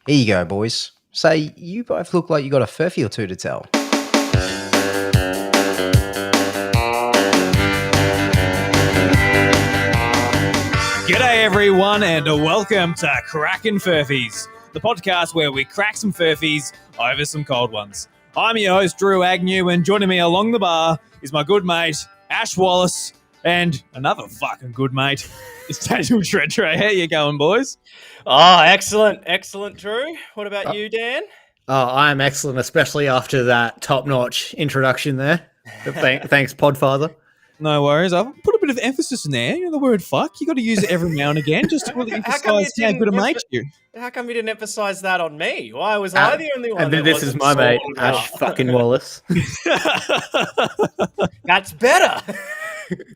Here you go, boys. Say, you both look like you got a furphy or two to tell. G'day everyone and welcome to Crackin Furphys, the podcast where we crack some furphies over some cold ones. I'm your host Drew Agnew, and joining me along the bar is my good mate Ash Wallace, and another fucking good mate is Daniel Treadray. How you going, boys? Oh, excellent, Drew. What about you, Dan? Oh, I'm excellent, especially after that top-notch introduction there. Thanks, Podfather. No worries. I've put a bit of emphasis in there. You know the word fuck. You got to use it every now and again just to really emphasize how good a mate you. How come you didn't emphasize that on me? Why was I the only one? And then this is my mate, Ash fucking Wallace. That's better.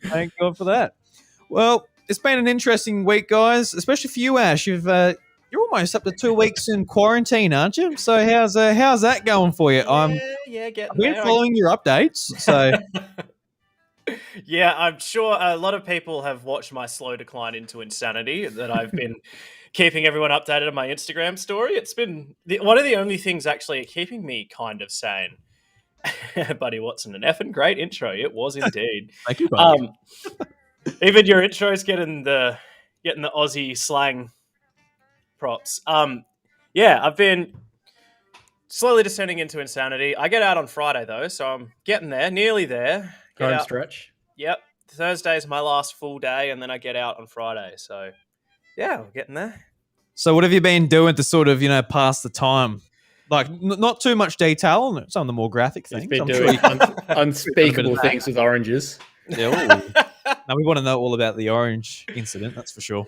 Thank God for that. Well, it's been an interesting week, guys, especially for you, Ash. You're almost up to 2 weeks in quarantine, aren't you? So how's that going for you? I've been following your updates, so. Yeah, I'm sure a lot of people have watched my slow decline into insanity that I've been keeping everyone updated on my Instagram story. It's been one of the only things actually keeping me kind of sane. Buddy Watson, an effing great intro. It was indeed. Thank you, buddy. Even your intro's getting the Aussie slang props. Yeah, I've been slowly descending into insanity. I get out on Friday though, so I'm getting there, nearly there. Home stretch. Yep. Thursday's my last full day, and then I get out on Friday. So, yeah, we're getting there. So what have you been doing to sort of, pass the time? Like, not too much detail, some of the more graphic things. He's been doing unspeakable things with oranges. Yeah, now we want to know all about the orange incident, that's for sure.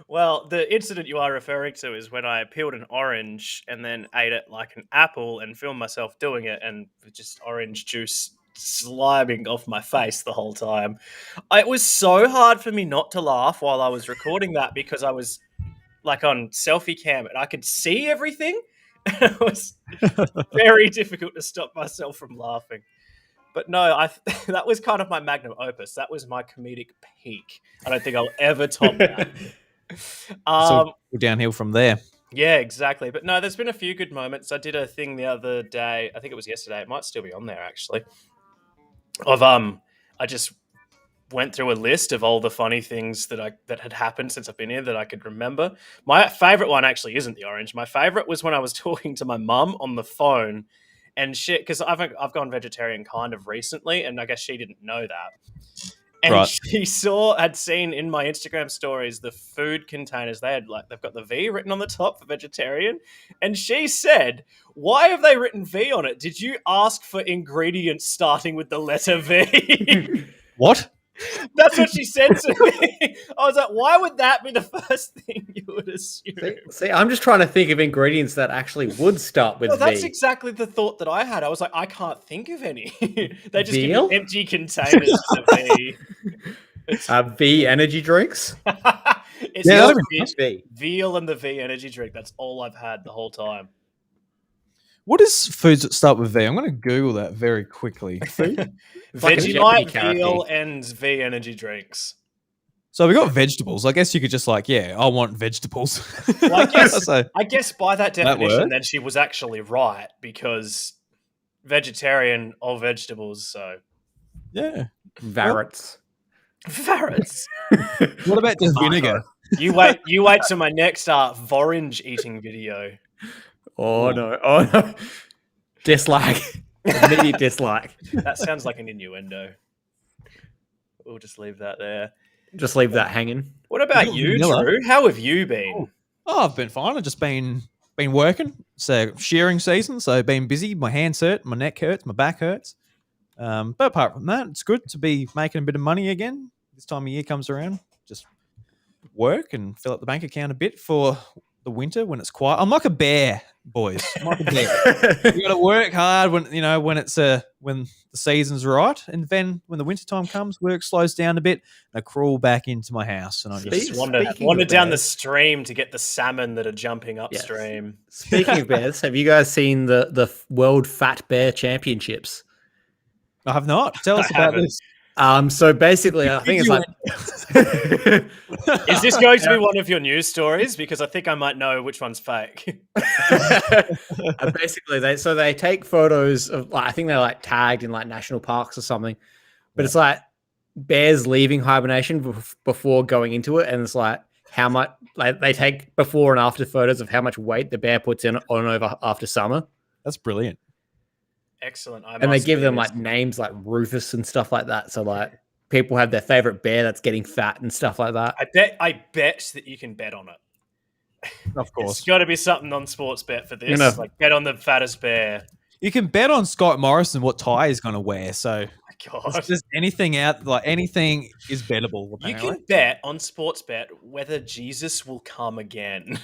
Well, the incident you are referring to is when I peeled an orange and then ate it like an apple and filmed myself doing it, and just orange juice sliming off my face the whole time. It was so hard for me not to laugh while I was recording that because I was like on selfie cam and I could see everything. It was very difficult to stop myself from laughing. But no, that was kind of my magnum opus. That was my comedic peak. I don't think I'll ever top that. So downhill from there. Yeah, exactly. But no, there's been a few good moments. I did a thing the other day. I think it was yesterday. It might still be on there actually. I just went through a list of all the funny things that had happened since I've been here that I could remember. My favorite one actually isn't the orange. My favorite was when I was talking to my mum on the phone and shit, because I've gone vegetarian kind of recently, and I guess she didn't know that. And right. She had seen in my Instagram stories the food containers. They've got the V written on the top for vegetarian. And she said, "Why have they written V on it? Did you ask for ingredients starting with the letter V?" What? That's what she said to me. I was like, why would that be the first thing you would assume? See, I'm just trying to think of ingredients that actually would start with V. That's V. exactly the thought that I had. I was like, I can't think of any. They just Veal? give me empty containers to V. V energy drinks? It's veal and the V energy drink. That's all I've had the whole time. What is foods that start with V? I'm going to Google that very quickly. Food? Vegemite, veal, and V energy drinks. So we got vegetables. I guess you could just I want vegetables. Well, I guess by that definition, then she was actually right, because vegetarian or vegetables. So yeah, Varrots. What about just vinegar? You wait till my next orange eating video. Oh no! Dislike. Immediate dislike. That sounds like an innuendo. We'll just leave that there. Just leave that hanging. What about you, Drew? How have you been? Oh, I've been fine. I've just been working. So shearing season, so been busy. My hands hurt, my neck hurts, my back hurts. But apart from that, it's good to be making a bit of money again. This time of year comes around. Just work and fill up the bank account a bit for the winter when it's quiet. I'm like a bear, boys. I'm like a bear. You got to work hard when when the season's right, and then when the winter time comes, work slows down a bit. And I crawl back into my house and I just wander down the stream to get the salmon that are jumping upstream. Yes. Speaking of bears, have you guys seen the World Fat Bear Championships? I have not. Tell us about this. So basically, I think it's like. Is this going to be one of your news stories? Because I think I might know which one's fake. Basically, they take photos of, like, I think they're like tagged in like national parks or something, but it's like bears leaving hibernation before going into it, and it's like how much, like, they take before and after photos of how much weight the bear puts on over after summer. That's brilliant. Excellent. And they give them like names like Rufus and stuff like that. So like people have their favorite bear that's getting fat and stuff like that. I bet that you can bet on it. Of course. It's got to be something on sports bet for this. Like, bet on the fattest bear. You can bet on Scott Morrison what tie he's going to wear. So God. just anything anything is bettable. Apparently. You can bet on sports bet whether Jesus will come again.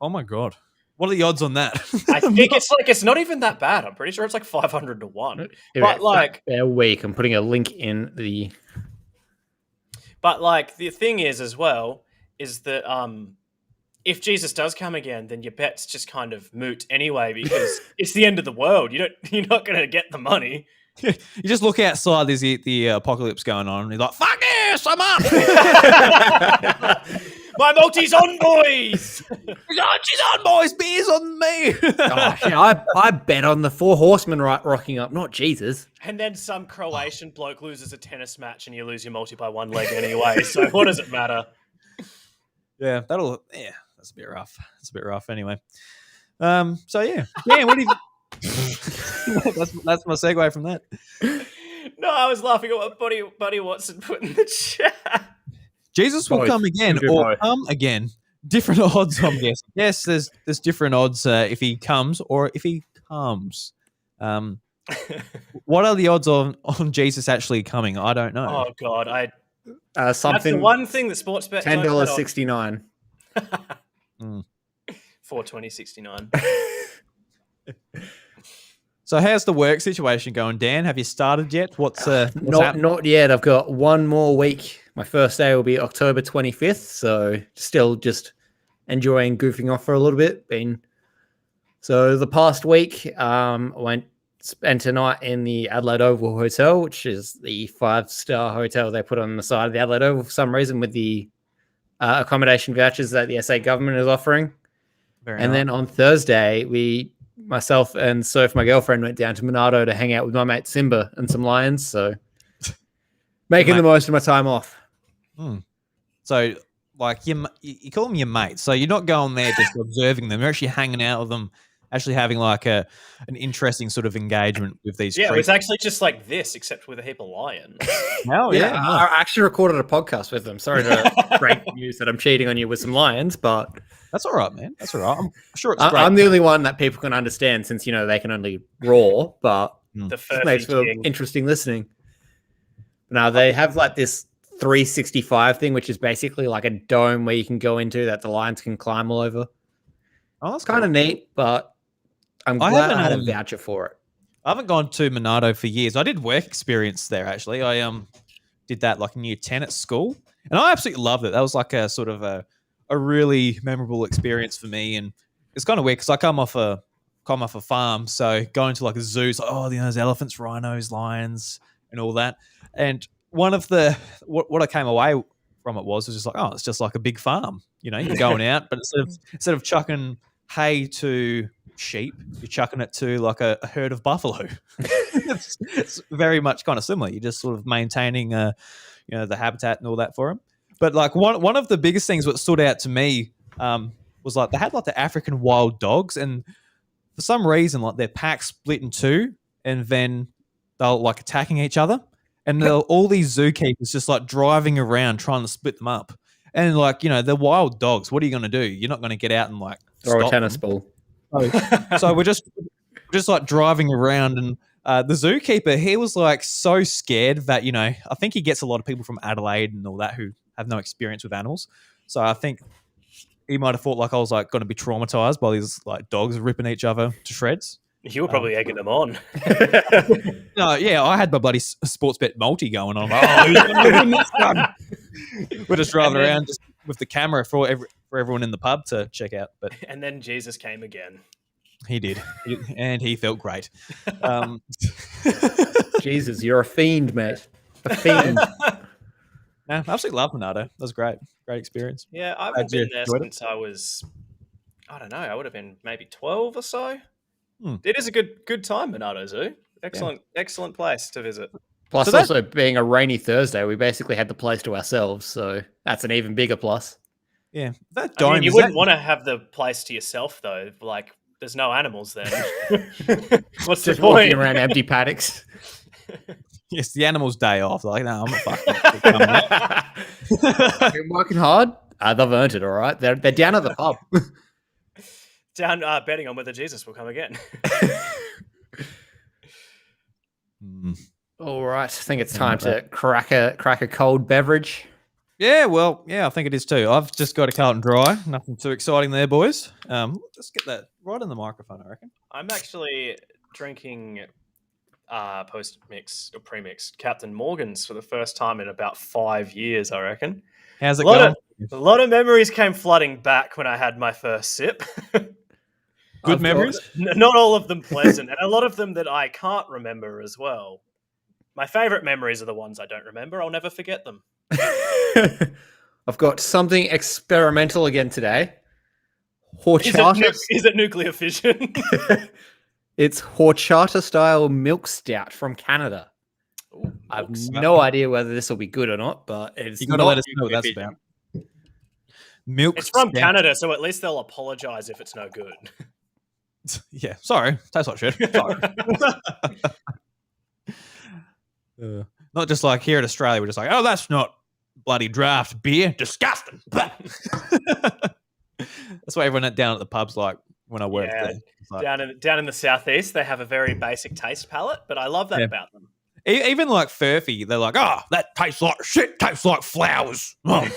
Oh my God. What are the odds on that? I think it's not even that bad. I'm pretty sure it's like 500 to 1. But like, bear week, I'm putting a link in the. But like the thing is as well is that if Jesus does come again, then your bet's just kind of moot anyway because it's the end of the world. You're not going to get the money. You just look outside. There's the apocalypse going on, and you're like, "Fuck yes, I'm up." My multi's on, boys. She's on, boys. Beer's on me. Gosh, yeah, I bet on the 4 horsemen rocking up, not Jesus. And then some Croatian bloke loses a tennis match, and you lose your multi by 1 leg anyway. So what does it matter? Yeah, that's a bit rough. It's a bit rough anyway. So yeah, Dan, what do you? that's my segue from that. No, I was laughing at what Buddy Watson put in the chat. Jesus will come again or come again. Different odds, I'm guessing. Yes, there's different odds if he comes or if he comes. What are the odds on Jesus actually coming? I don't know. Oh God, something. That's the one thing that sports bet $10.69. $4.20.69. So how's the work situation going, Dan? Have you started yet? What's not yet. I've got one more week. My first day will be October 25th, so still just enjoying goofing off for a little bit. So the past week, I spent a night in the Adelaide Oval Hotel, which is the 5-star hotel they put on the side of the Adelaide Oval for some reason with the accommodation vouchers that the SA government is offering. Then on Thursday, myself and Soph, my girlfriend, went down to Monardo to hang out with my mate Simba and some lions. So making the most of my time off. So like you call them your mates. So you're not going there just observing them. You're actually hanging out with them, actually having like an interesting sort of engagement with these creatures. It was actually just like this, except with a heap of lions. Oh, yeah. I actually recorded a podcast with them. Sorry to break news that I'm cheating on you with some lions, but... That's all right, man. That's all right. I'm sure it's great. I'm the only one that people can understand since, they can only roar, but The it makes for interesting listening. Now, they have like this 365 thing, which is basically like a dome where you can go into that the lions can climb all over. Oh, that's kind of neat, but I'm glad I had a voucher for it. I haven't gone to Monardo for years. I did work experience there, actually. I did that like in year 10 at school, and I absolutely loved it. That was like a sort of a really memorable experience for me, and it's kind of weird because I come off a farm, so going to like a zoo, it's like, there's elephants, rhinos, lions, and all that. And one of the what I came away from it was just like, it's just like a big farm. You're going out, but instead of chucking hay to sheep, you're chucking it to like a herd of buffalo. it's very much kind of similar. You're just sort of maintaining the habitat and all that for them. But like one of the biggest things what stood out to me was like they had like the African wild dogs, and for some reason like their pack split in two, and then they're like attacking each other, and all these zookeepers just like driving around trying to split them up. And like they're wild dogs. What are you going to do? You're not going to get out and like throw a tennis ball. So we're just like driving around, and the zookeeper, he was like so scared that I think he gets a lot of people from Adelaide and all that who have no experience with animals. So I think he might have thought like I was like going to be traumatized by these like dogs ripping each other to shreds. You were probably egging them on. No, yeah, I had my bloody sports bet multi going on. We're just driving around just with the camera for everyone in the pub to check out. And then Jesus came again. He did, and he felt great. Jesus, you're a fiend, mate. A fiend. Yeah, I absolutely love Monado. That was great. Great experience. Yeah, I Glad haven't you been there enjoyed it. since I was, I don't know, I would have been maybe 12 or so. Hmm. It is a good time, Monado Zoo. Excellent place to visit. Plus, So that- also being a rainy Thursday, we basically had the place to ourselves, so that's an even bigger plus. Yeah, that I mean, dome you is wouldn't that- want to have the place to yourself, though. Like, there's no animals then. What's the Just walking point? around empty paddocks. Yes, the animal's day off. Like, no, I'm not fucking. Been working hard. They've earned it, all right. They're down at the pub. Down betting on whether Jesus will come again. All right, I think it's time to crack a cold beverage. Yeah, well, yeah, I think it is too. I've just got a Carlton Dry. Nothing too exciting there, boys. Let's get that right in the microphone, I reckon. I'm actually drinking post mix or pre mixed Captain Morgan's for the first time in about 5 years, I reckon. How's it A lot going? A lot of memories came flooding back when I had my first sip. Good memories? Not all of them pleasant, and a lot of them that I can't remember as well. My favorite memories are the ones I don't remember. I'll never forget them. I've got something experimental again today. Horchata. Is it nuclear fission? It's horchata style milk stout from Canada. Ooh, I have milk no idea whether this will be good or not, but it's You got to not let us know what that's nuclear about. Milk. It's from stout. Canada, so at least they'll apologize if it's no good. Yeah, sorry. Tastes like shit. Sorry. Not just like here in Australia, we're just like, oh, that's not bloody draft beer. Disgusting. That's what everyone down at the pub's like when I worked Yeah, there. It's like- down in the southeast, they have a very basic taste palette, but I love that Yeah. about them. Even like Furphy, they're like, oh, that tastes like shit. Tastes like flowers. Oh.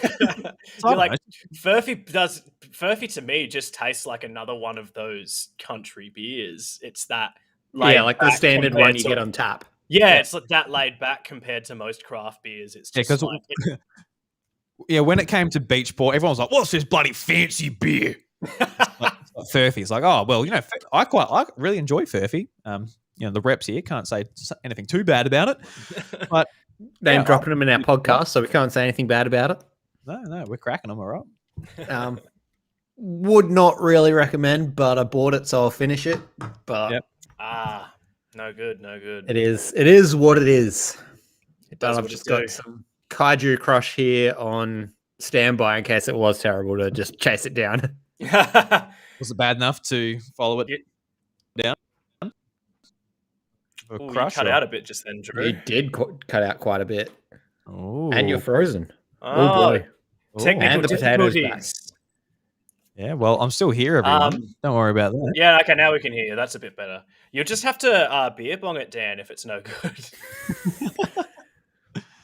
You're like, Furphy to me just tastes like another one of those country beers. It's that like the back standard compared one you to- get on tap. Yeah, it's like that laid back compared to most craft beers. It's Yeah, just 'cause- like Yeah, when it came to Beachport, everyone was like, what's this bloody fancy beer? Furphy's like, oh, well, I really enjoy Furphy. The reps here can't say anything too bad about it. But Name dropping them in our podcast, so we can't say anything bad about it. no, we're cracking them, all right. Would not really recommend, but I bought it, so I'll finish it. But Yep. no good. it is what it is. It But does I've what just it got do. some Kaiju Crush here on standby in case it was terrible to just chase it down. Was it bad enough to follow it down? For Ooh, you crush cut or- out a bit just then, Drew. You did cut out quite a bit, Ooh. and you're frozen. Oh, Oh, boy! technical And the potatoes back. difficulties. Yeah, well, I'm still here, everyone. Don't worry about that. Yeah, okay, now we can hear you. That's a bit better. You'll just have to beer bong it, Dan, if it's no good.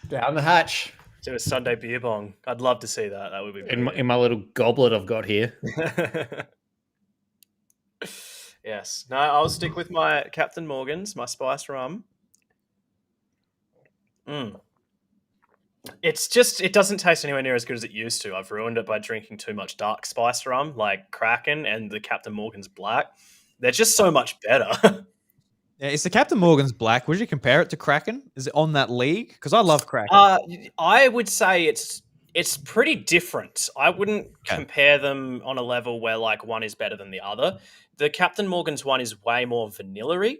Down the hatch Do a Sunday beer bong. I'd love to see that. That would be in my little goblet I've got here. Yes. No, I'll stick with my Captain Morgan's, my spice rum. It's just, it doesn't taste anywhere near as good as it used to. I've ruined it by drinking too much dark spice rum, like Crackin and the Captain Morgan's Black. They're just so much better. Yeah, it's the Captain Morgan's Black. Would you compare it to Kraken? Is it on that league? Because I love Kraken. I would say it's pretty different. I wouldn't compare them on a level where like one is better than the other. The Captain Morgan's one is way more vanilla-y,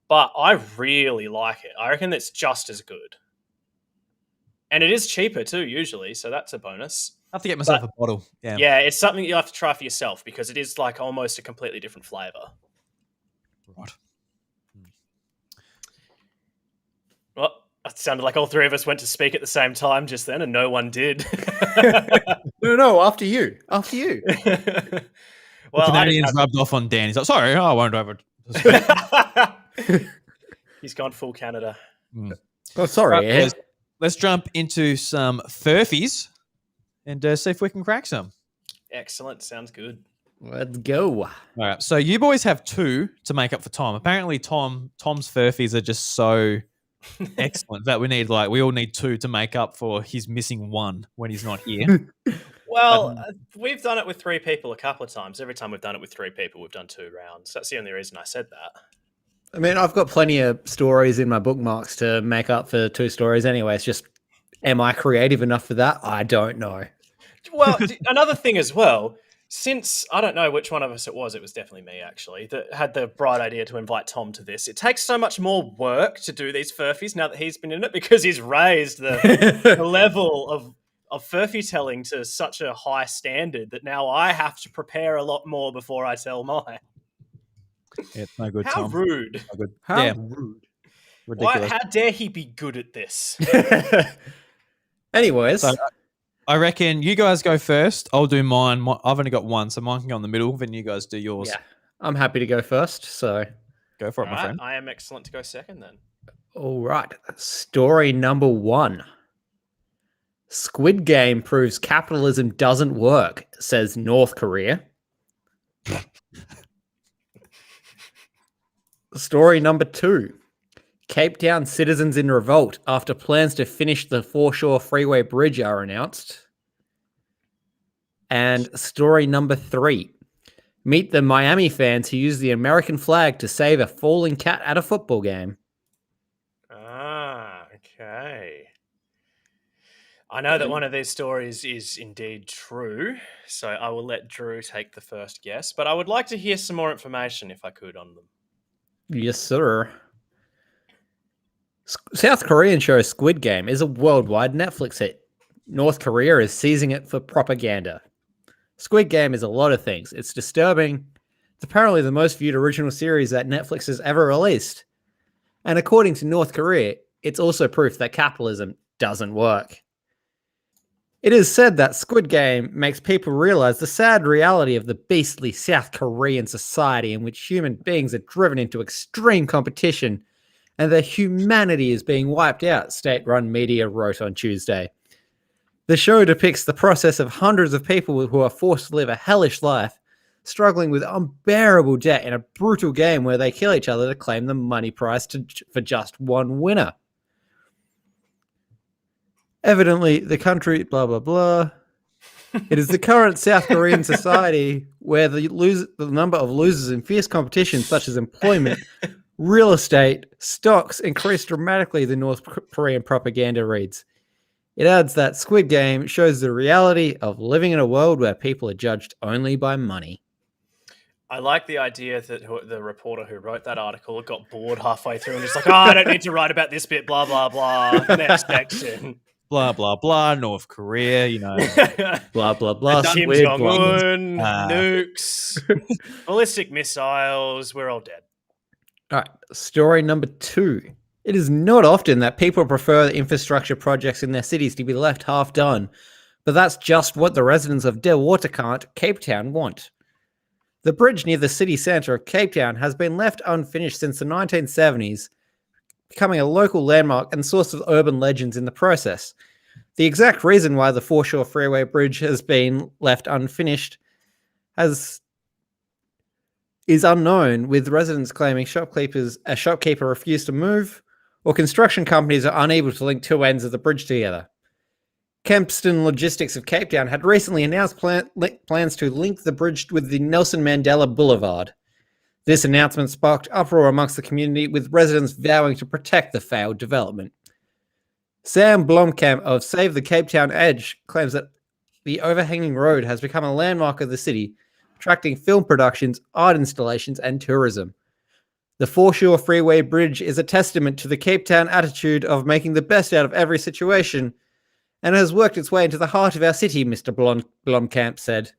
but I really like it. I reckon it's just as good. And it is cheaper too, usually, so that's a bonus. I have to get myself a bottle. Yeah. Yeah, it's something you have to try for yourself because it is like almost a completely different flavour. Right. Well, it sounded like all three of us went to speak at the same time just then, and no one did. No, after you. After you. Well, Canadians rubbed off on Dan. He's like, sorry, I won't over it. He's gone full Canada. Oh, sorry. Right, Ed. let's jump into some Furphys and see if we can crack some. Excellent. Sounds good. Let's go. All right. So you boys have two to make up for Tom. Apparently, Tom's Furphys are just so excellent that we all need two to make up for his missing one when he's not here. Well, we've done it with three people a couple of times. Every time we've done it with three people, we've done 2 rounds. That's the only reason I said that. I mean, I've got plenty of stories in my bookmarks to make up for 2 stories anyway. It's just, am I creative enough for that? I don't know. Well, another thing as well, since I don't know which one of us it was definitely me actually, that had the bright idea to invite Tom to this. It takes so much more work to do these furfies now that he's been in it because he's raised the level of furphy telling to such a high standard that now I have to prepare a lot more before I tell mine. Yeah, it's no good, How Tom. rude. No good. How Yeah, rude. ridiculous. How dare he be good at this? Anyways, So, I reckon you guys go first. I'll do mine. I've only got one, so mine can go in the middle. Then you guys do yours. yeah, I'm happy to go first. So, Go for it, All my right, friend. I am excellent to go second then. all right. Story number 1. Squid Game proves capitalism doesn't work, says North Korea. Story number 2. Cape Town citizens in revolt after plans to finish the Foreshore Freeway Bridge are announced. And story number 3. Meet the Miami fans who use the American flag to save a falling cat at a football game. Ah, okay. I know that one of these stories is indeed true, so I will let Drew take the first guess, but I would like to hear some more information if I could on them. Yes, sir. South Korean show Squid Game is a worldwide Netflix hit. North Korea is seizing it for propaganda. Squid Game is a lot of things. It's disturbing. It's apparently the most viewed original series that Netflix has ever released. And according to North Korea, it's also proof that capitalism doesn't work. It is said that Squid Game makes people realize the sad reality of the beastly South Korean society in which human beings are driven into extreme competition and their humanity is being wiped out, state-run media wrote on Tuesday. The show depicts the process of hundreds of people who are forced to live a hellish life, struggling with unbearable debt in a brutal game where they kill each other to claim the money prize for just one winner. Evidently, the country, blah, blah, blah. It is the current South Korean society where the number of losers in fierce competition, such as employment, real estate, stocks, increase dramatically, the North Korean propaganda reads. It adds that Squid Game shows the reality of living in a world where people are judged only by money. I like the idea that the reporter who wrote that article got bored halfway through and just like, oh, I don't need to write about this bit, blah, blah, blah. Next section. Blah, blah, blah. North Korea, Blah, blah, blah. Kim Squid, Jong-un, nukes, ballistic missiles, we're all dead. All right, story number 2. It is not often that people prefer the infrastructure projects in their cities to be left half done, but that's just what the residents of De Waterkant, Cape Town, want. The bridge near the city centre of Cape Town has been left unfinished since the 1970s, becoming a local landmark and source of urban legends in the process. The exact reason why the Foreshore Freeway Bridge has been left unfinished is unknown, with residents claiming a shopkeeper refused to move, or construction companies are unable to link 2 ends of the bridge together. Kempston Logistics of Cape Town had recently announced plans to link the bridge with the Nelson Mandela Boulevard. This announcement sparked uproar amongst the community, with residents vowing to protect the failed development. Sam Blomkamp of Save the Cape Town Edge claims that the overhanging road has become a landmark of the city, attracting film productions, art installations, and tourism. The Foreshore Freeway Bridge is a testament to the Cape Town attitude of making the best out of every situation, and has worked its way into the heart of our city, Mr. Blomkamp said.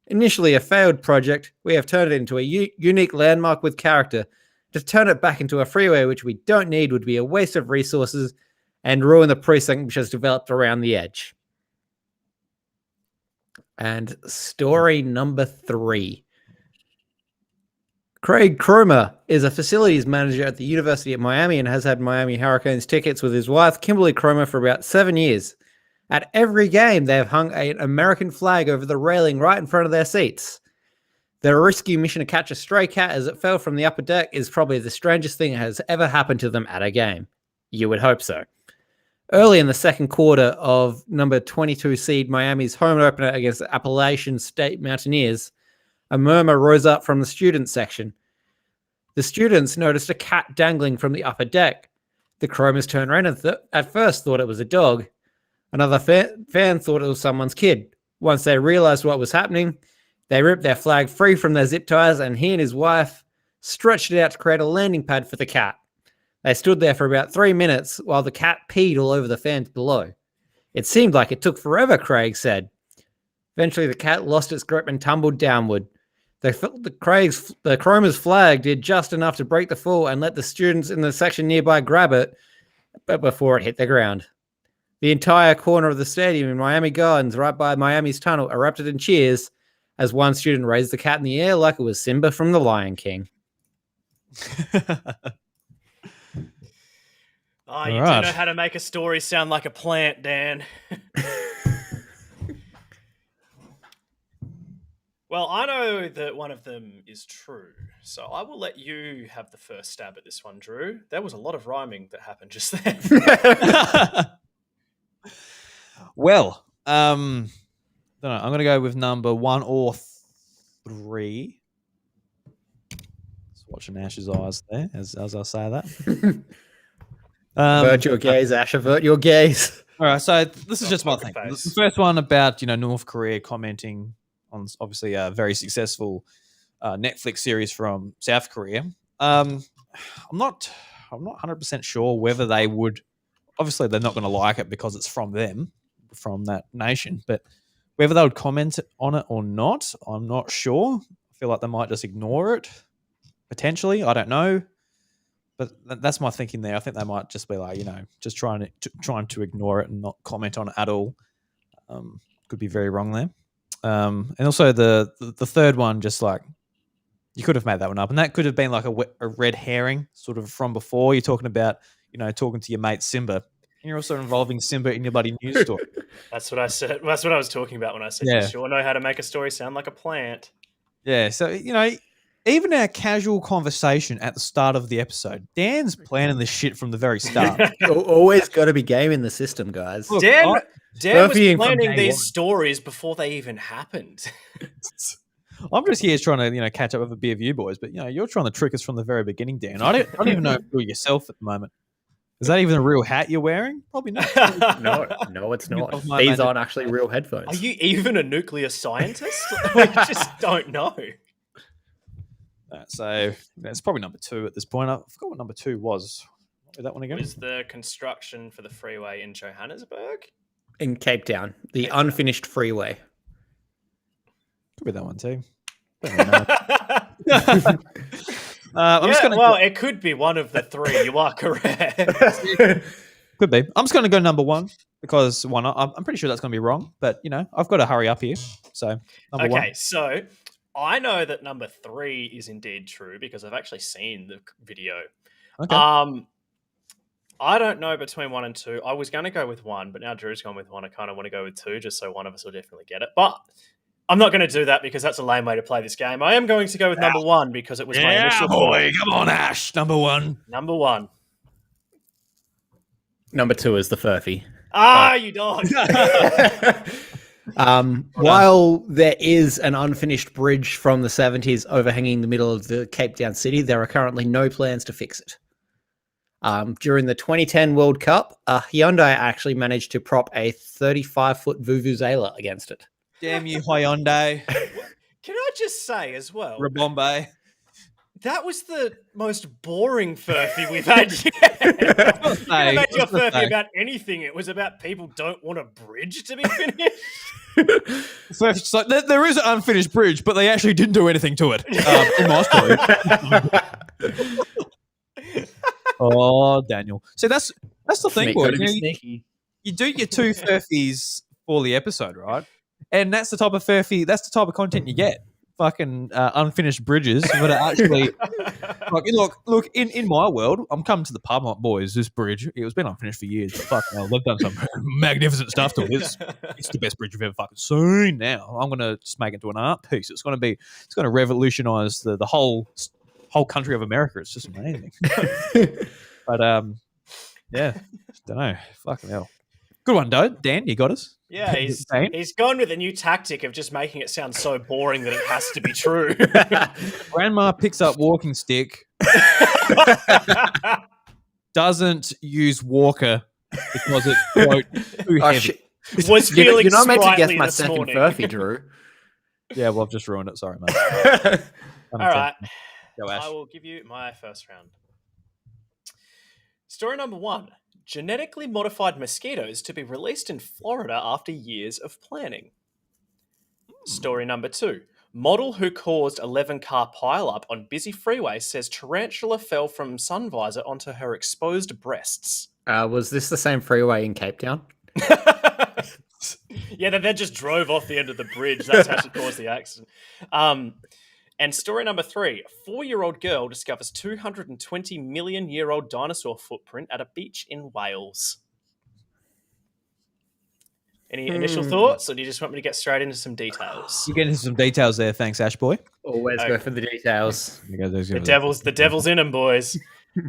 Initially a failed project, we have turned it into a unique landmark with character. To turn it back into a freeway which we don't need would be a waste of resources and ruin the precinct which has developed around the edge. And story number 3. Craig Cromer is a facilities manager at the University of Miami and has had Miami Hurricanes tickets with his wife, Kimberly Cromer, for about 7 years. At every game, they have hung an American flag over the railing right in front of their seats. Their rescue mission to catch a stray cat as it fell from the upper deck is probably the strangest thing that has ever happened to them at a game. You would hope so. Early in the second quarter of number 22 seed Miami's home opener against the Appalachian State Mountaineers, a murmur rose up from the student section. The students noticed a cat dangling from the upper deck. The Cromers turned around and at first thought it was a dog. Another fan thought it was someone's kid. Once they realized what was happening, they ripped their flag free from their zip ties, and he and his wife stretched it out to create a landing pad for the cat. They stood there for about 3 minutes while the cat peed all over the fans below. It seemed like it took forever, Craig said. Eventually, the cat lost its grip and tumbled downward. They felt the Cromer's flag did just enough to break the fall and let the students in the section nearby grab it, but before it hit the ground. The entire corner of the stadium in Miami Gardens, right by Miami's tunnel, erupted in cheers as one student raised the cat in the air like it was Simba from The Lion King. Oh, you do know how to make a story sound like a plant, Dan. Well, I know that one of them is true, so I will let you have the first stab at this one, Drew. There was a lot of rhyming that happened just then. Well, don't know. I'm going to go with number 1 or 3. Just watching Ash's eyes there as I say that. Avert your gaze, Ash. Avert your gaze. All right, so this is just my thing. The first one about North Korea commenting on obviously a very successful Netflix series from South Korea. I'm not 100% sure whether they would. Obviously, they're not going to like it because it's from them, from that nation. But whether they would comment on it or not, I'm not sure. I feel like they might just ignore it potentially. I don't know. But that's my thinking there. I think they might just be like, just trying to ignore it and not comment on it at all. Could be very wrong there. And also the third one, just like you could have made that one up, and that could have been like a red herring sort of from before. You're talking about, talking to your mate Simba, and you're also involving Simba in your bloody news story. That's what I said. That's what I was talking about when I said you sure know how to make a story sound like a plant. Yeah. So even our casual conversation at the start of the episode, Dan's planning this shit from the very start. Always got to be game in the system, guys. Look, Dan was planning these stories before they even happened. I'm just here trying to, catch up with a beer of you boys, but you're trying to trick us from the very beginning, Dan. I don't even know if you're yourself at the moment. Is that even a real hat you're wearing? Probably not. No, it's not. These aren't actually real headphones. Are you even a nuclear scientist? We just don't know. So it's probably number 2 at this point. I forgot what number 2 was. What was that one again? It was the construction for the freeway in Johannesburg. In Cape Town, the unfinished freeway. Could be that one too. It could be one of the 3. You are correct. Could be. I'm just going to go number 1 because why not? I'm pretty sure that's going to be wrong, but I've got to hurry up here. So number 1. Okay, so I know that number 3 is indeed true because I've actually seen the video. Okay. I don't know between 1 and 2. I was going to go with 1, but now Drew's gone with 1. I kind of want to go with 2 just so one of us will definitely get it. But I'm not going to do that because that's a lame way to play this game. I am going to go with number 1 because it was my initial boy. Come on, Ash. Number 1. Number 1. Number 2 is the furphy. You dog. While there is an unfinished bridge from the 70s overhanging the middle of the Cape Town city, there are currently no plans to fix it. During the 2010 World Cup, Hyundai actually managed to prop a 35-foot vuvuzela against it. Damn you, Hyundai. Can I just say as well? Rabombay. That was the most boring furphy we've had yet. You could have made your furphy about anything. It was about people don't want a bridge to be finished. So it's like, there is an unfinished bridge, but they actually didn't do anything to it. In my story. Oh, Daniel. So that's the thing, boys. You do your 2 furphies for the episode, right? And that's the type of furphy, that's the type of content you get. Fucking unfinished bridges, but actually, look. In my world, I'm coming to the pub. I'm like, boys, this bridge, it's been unfinished for years. But fucking hell, they've done some magnificent stuff to it. It's the best bridge you've ever fucking seen. Now I'm gonna just make it into an art piece. It's gonna revolutionise the whole country of America. It's just amazing. But yeah, don't know. Fucking hell. Good one, Dan. You got us. Yeah, he's gone with a new tactic of just making it sound so boring that it has to be true. Grandma picks up walking stick, doesn't use walker because it's quote too Oh, heavy. shit. Was feeling You're not meant to guess sprightly my this second morning. Furphy, Drew. Yeah, well, I've just ruined it. Sorry, mate. All right, Go, Ash. I will give you my first round. Story number 1. Genetically modified mosquitoes to be released in Florida after years of planning. Story number 2. Model who caused 11-car pileup on busy freeway says tarantula fell from sun visor onto her exposed breasts. Was this the same freeway in Cape Town? Yeah, they then just drove off the end of the bridge. That's how she caused the accident. And story number 3. 4-year-old girl discovers 220 million year old dinosaur footprint at a beach in Wales. Any initial thoughts, or do you just want me to get straight into some details? You get into some details there. Thanks, Ash boy. Always go for the details. The devil's in them, boys.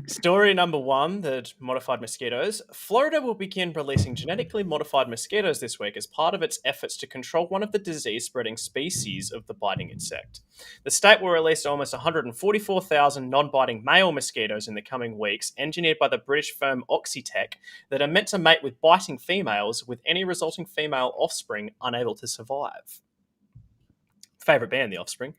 Story number 1, the modified mosquitoes. Florida will begin releasing genetically modified mosquitoes this week as part of its efforts to control one of the disease-spreading species of the biting insect. The state will release almost 144,000 non-biting male mosquitoes in the coming weeks, engineered by the British firm Oxitec, that are meant to mate with biting females, with any resulting female offspring unable to survive. Favorite band, The Offspring.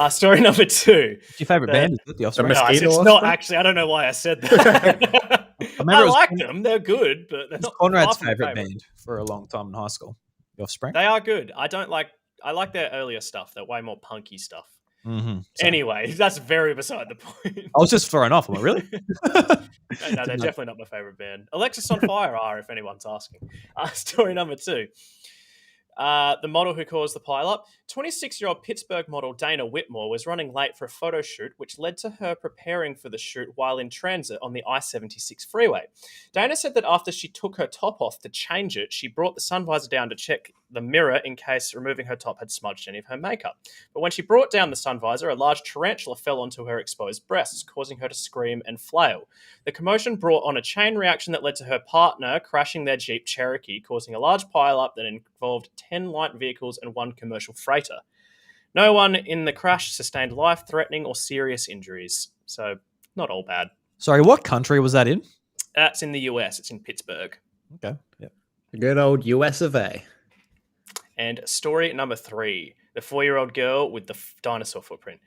Story number 2. What's your favorite band? Is it The Offspring? No, Mosquito it's not Offspring? actually. I don't know why I said that. I like them. They're good, but they're It's not Conrad's far from favorite band for a long time in high school. The Offspring. They are good. I like their earlier stuff. They're way more punky stuff. Mm-hmm. Anyway, that's very beside the point. I was just throwing off. Am I really? No, they're definitely not my favorite band. Alexis on Fire are, if anyone's asking. Story number 2. The model who caused the pileup, 26-year-old Pittsburgh model Dana Whitmore was running late for a photo shoot, which led to her preparing for the shoot while in transit on the I-76 freeway. Dana said that after she took her top off to change it, she brought the sun visor down to check the mirror in case removing her top had smudged any of her makeup. But when she brought down the sun visor, a large tarantula fell onto her exposed breasts, causing her to scream and flail. The commotion brought on a chain reaction that led to her partner crashing their Jeep Cherokee, causing a large pileup that involved 10 light vehicles and 1 commercial freighter. No one in the crash sustained life-threatening or serious injuries, so not all bad. Sorry, what country was that in? That's in the US. It's in Pittsburgh. Okay. Yeah. The good old US of A. And story number 3, the 4-year-old girl with the dinosaur footprint.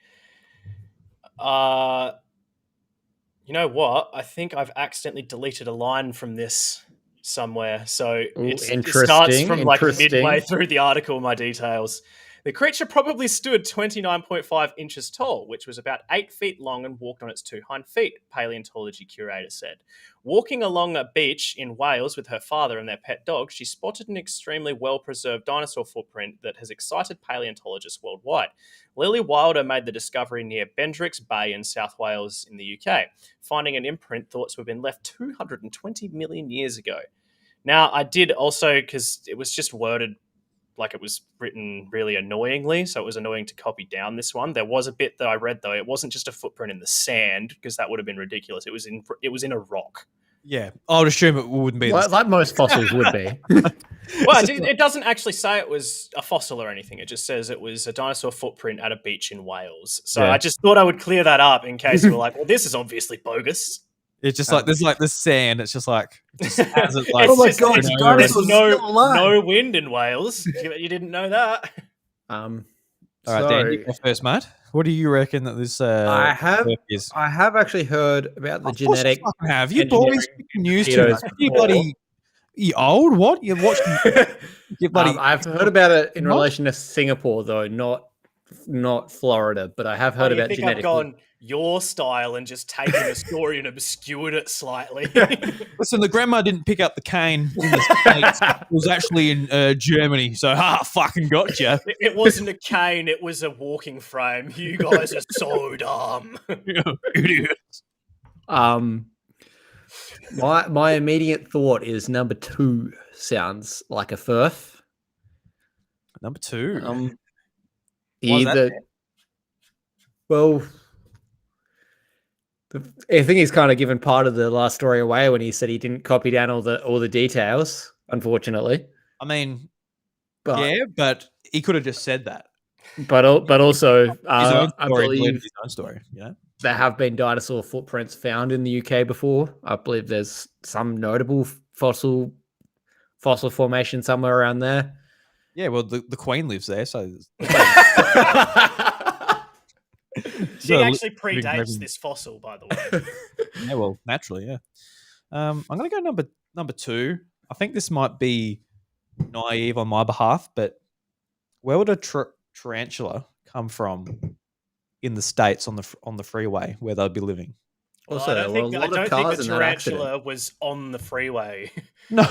You know what? I think I've accidentally deleted a line from this somewhere. So it starts from like midway through the article, my details. The creature probably stood 29.5 inches tall, which was about 8 feet long, and walked on its 2 hind feet, paleontology curator said. Walking along a beach in Wales with her father and their pet dog, she spotted an extremely well-preserved dinosaur footprint that has excited paleontologists worldwide. Lily Wilder made the discovery near Bendrix Bay in South Wales in the UK, finding an imprint thought to have been left 220 million years ago. Now, I did also, because it was just worded like it was written really annoyingly, so it was annoying to copy down this one. There was a bit that I read, though. It wasn't just a footprint in the sand, because that would have been ridiculous. It was in a rock. Yeah, I would assume it wouldn't be. Like most fossils would be. Well, it doesn't actually say it was a fossil or anything. It just says it was a dinosaur footprint at a beach in Wales. So Yeah. I just thought I would clear that up in case you were like, well, this is obviously bogus. It's just like there's like this sand. It's just like, it just has it like It's Oh my just- God, there's the dinosaur's still alive. no wind in Wales. You didn't know that. All right, Dan, you go first, mate. What do you reckon that this I have is? I have actually heard about the Of course genetic. you fucking have you engineering boys picking news too mosquitoes much? You before. bloody you old? What you watching? You bloody I've heard about it in What? relation to Singapore, though, not Florida, but I have heard Oh, you about think genetic. I've gone your style and just taken the story and obscured it slightly. Listen, the grandma didn't pick up the cane in the States. It was actually in Germany. So, fucking gotcha. It wasn't a cane, it was a walking frame. You guys are so dumb. Idiots. My immediate thought is number 2 sounds like a furf. Number 2. Why is that? Either, well, I think he's kind of given part of the last story away when he said he didn't copy down all the details. unfortunately. I mean, But yeah, but he could have just said that. but also, His own I story, believe his own story. You know. there have been dinosaur footprints found in the UK before. I believe there's some notable fossil formation somewhere around there. Yeah, well, the Queen lives there, so She No, actually living predates legend. this fossil, by the way. yeah, well, naturally, yeah. I'm gonna go number 2. I think this might be naive on my behalf, but where would a tarantula come from in the States on the freeway where they'd be living? Well, Also, I don't think a lot of cars the in that accident. tarantula was on the freeway. No,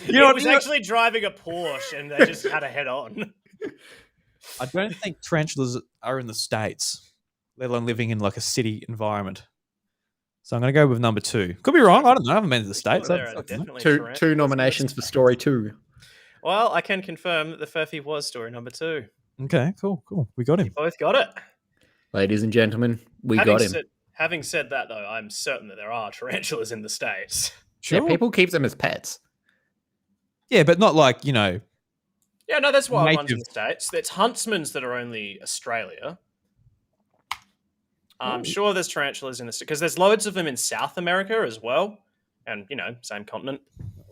It was actually driving a Porsche, and they just had a head on. I don't think tarantulas are in the States, let alone living in like a city environment. So I'm going to go with number 2. Could be wrong. I don't know. I haven't been to the States. There are definitely Two tarantulas nominations in for the story 2. Well, I can confirm that the Furphy was story number 2. Okay, cool. We got You him. both got it. Ladies and gentlemen, we got him. Having said that, though, I'm certain that there are tarantulas in the States. Sure. Yeah, people keep them as pets. Yeah, but not like, you know. Yeah, no, that's wild ones in Native. the States. It's huntsmans that are only Australia. I'm sure there's tarantulas in the States, because there's loads of them in South America as well. And, same continent.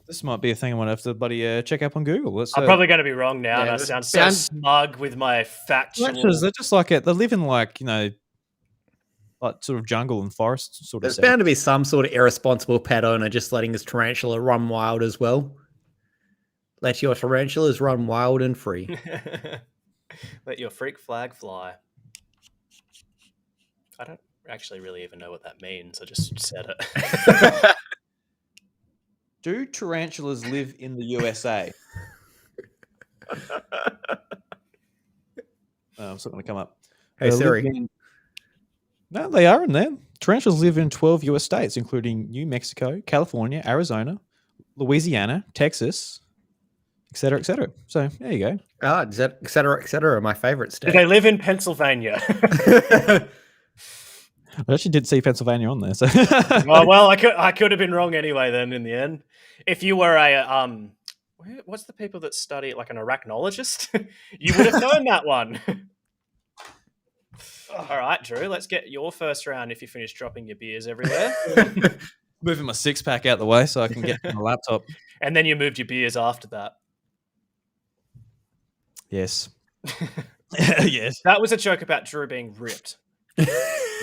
This might be a thing I want to have to bloody check up on Google. I'm probably going to be wrong now, and Yeah, I sound so smug with my factual... tarantulas, they're just like they live in like, like sort of jungle and forest sort of There's setting. bound to be some sort of irresponsible pet owner just letting his tarantula run wild as well. Let your tarantulas run wild and free. Let your freak flag fly. I don't actually really even know what that means. I just said it. Do tarantulas live in the USA? It's not going to come up. Hey, They live Siri. in- No, they are in there. Tarantulas live in 12 US states, including New Mexico, California, Arizona, Louisiana, Texas, etc., etc. So there you go. Et cetera, my favorite Do state. they live in Pennsylvania? I actually did see Pennsylvania on there. So well, I could have been wrong anyway. Then in the end, if you were a what's the people that study like an arachnologist, you would have known that one. All right, Drew, let's get your first round. If you finish dropping your beers everywhere, moving my 6-pack out the way so I can get my laptop. and then you moved your beers after that. Yes. Yes. That was a joke about Drew being ripped.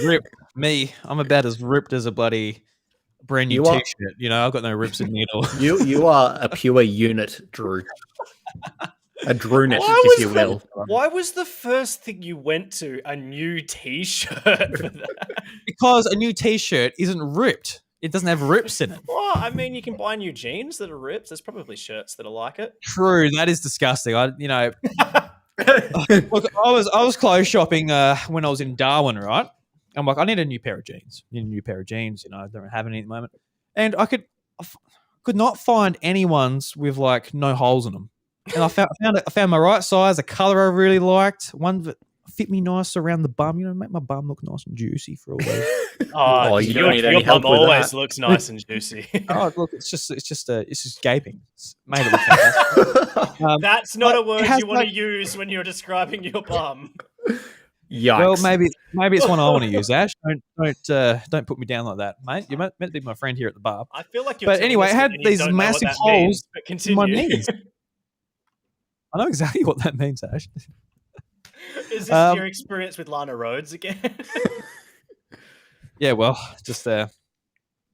Rip me. I'm about as ripped as a bloody brand new You are- t-shirt. I've got no rips in me at all. You are a pure unit, Drew. A Drewnet, if you will. Why was the first thing you went to a new T-shirt for that? Because a new t-shirt isn't ripped. It doesn't have rips in it. Well, I mean, you can buy new jeans that are ripped. There's probably shirts that are like it. True, that is disgusting. Look, I was clothes shopping when I was in Darwin, right? I'm like, I need a new pair of jeans. I don't have any at the moment, and I could not find anyone's with like no holes in them. And I found my right size, a color I really liked, one that fit me nice around the bum. Make my bum look nice and juicy for all those. Oh, you don't need any your help bum with always that. looks nice and juicy. Oh, look, it's just gaping. It's made it look fantastic. That's not a word it has you want like- to use when you're describing your bum. Yikes. Well, maybe it's one I want to use. Ash, don't put me down like that, mate. You're meant to be my friend here at the bar. I feel like you're But anyway, it telling us had that and you these don't know what massive that means, holes but in continue. my knees. I know exactly what that means, Ash. Is this your experience with Lana Rhodes again? Yeah, well, just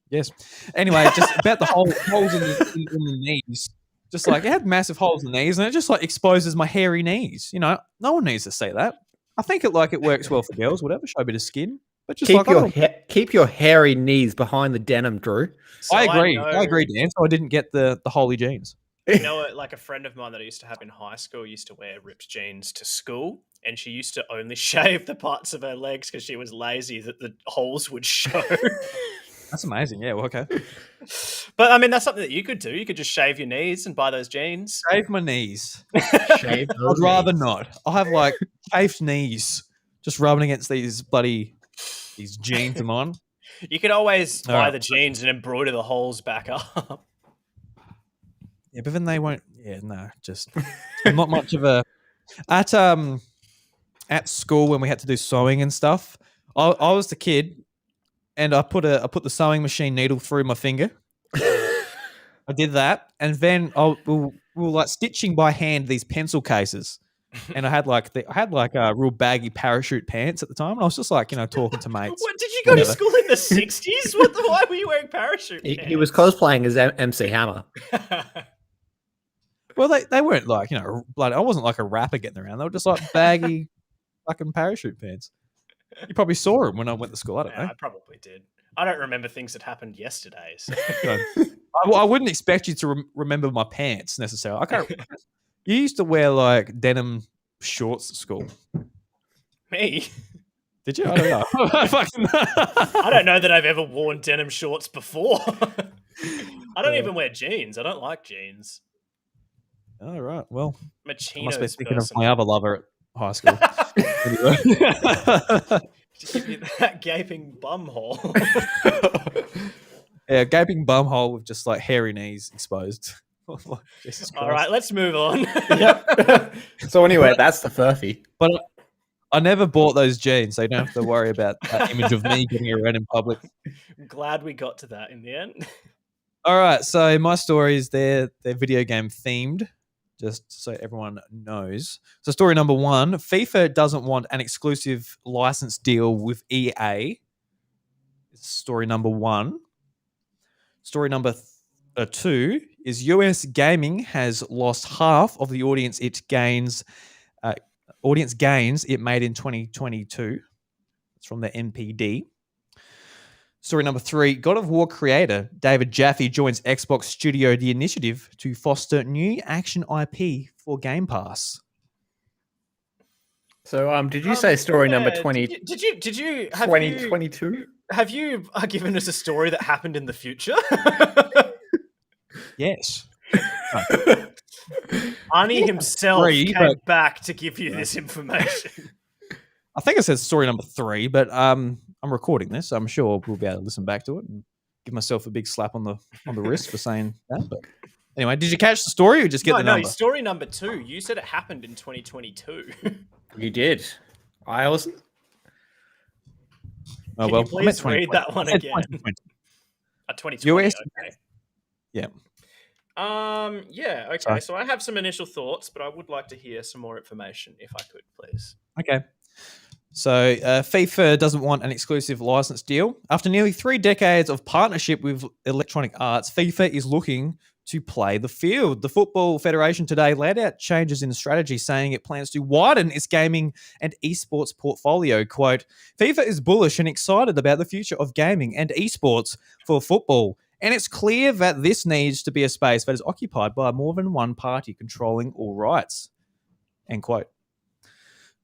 yes. Anyway, just about the holes in the knees. Just like it had massive holes in the knees, and it just like exposes my hairy knees. No one needs to see that. I think it works well for girls, whatever. Show a bit of skin, but just keep your hairy knees behind the denim, Drew. So I agree, know- Dan. So I didn't get the holy jeans. Like a friend of mine that I used to have in high school used to wear ripped jeans to school, and she used to only shave the parts of her legs because she was lazy that the holes would show. That's amazing. Yeah, well, okay. But I mean, that's something that you could do. You could just shave your knees and buy those jeans. Shave my knees. Shave I'd rather not. I'll have like chafed knees just rubbing against these jeans I'm on. You could always buy right. the jeans and embroider the holes back up. Yeah, but then they won't. Yeah, no, just I'm not much of a at school when we had to do sewing and stuff. I was the kid, and I put the sewing machine needle through my finger. I did that, and then we were like stitching by hand these pencil cases, and I had like real baggy parachute pants at the time, and I was just like talking to mates. What, did you go to school in the 60s? Why were you wearing parachute pants? He was cosplaying as MC Hammer. Well, they weren't like blood. I wasn't like a rapper getting around. They were just like baggy fucking parachute pants. You probably saw them when I went to school. I don't know. I probably did. I don't remember things that happened yesterday. So. I wouldn't expect you to remember my pants necessarily. I can't. You used to wear like denim shorts at school. Me? Did you? I don't know. I don't know that I've ever worn denim shorts before. I don't even wear jeans. I don't like jeans. All right. Well, I'm a I chinos must be thinking person. of my other lover at high school. Just give you that gaping bum hole. Yeah, gaping bum hole with just like hairy knees exposed. Jesus Christ. All right, let's move on. Yep. So anyway, that's the furphy. But I never bought those jeans, so you don't have to worry about that image of me getting around in public. I'm glad we got to that in the end. All right, so my stories, they're video game themed, just so everyone knows. So story number 1, FIFA doesn't want an exclusive license deal with EA. Story number 1. Story number 2 is US gaming has lost half of the audience it gains it made in 2022. It's from the NPD. Story number 3, God of War creator David Jaffe joins Xbox Studio The Initiative to foster new action IP for Game Pass. So did you say story number 20? Did you have 2022? Have you given us a story that happened in the future? Yes. Arnie himself came but- back to give you this information. I think it says story number 3, but I'm recording this, so I'm sure we'll be able to listen back to it and give myself a big slap on the wrist for saying that. But anyway, did you catch the story or just get the number? No, story number 2. You said it happened in 2022. You did. I wasn't. Oh, Can well, you please read that one again? 2020. US. Okay. Yeah. Yeah. Okay. Sorry. So I have some initial thoughts, but I would like to hear some more information, if I could, please. Okay. So FIFA doesn't want an exclusive license deal. After nearly 3 decades of partnership with Electronic Arts, FIFA is looking to play the field. The Football Federation today laid out changes in strategy, saying it plans to widen its gaming and esports portfolio. Quote, FIFA is bullish and excited about the future of gaming and esports for football. And it's clear that this needs to be a space that is occupied by more than one party controlling all rights. End quote.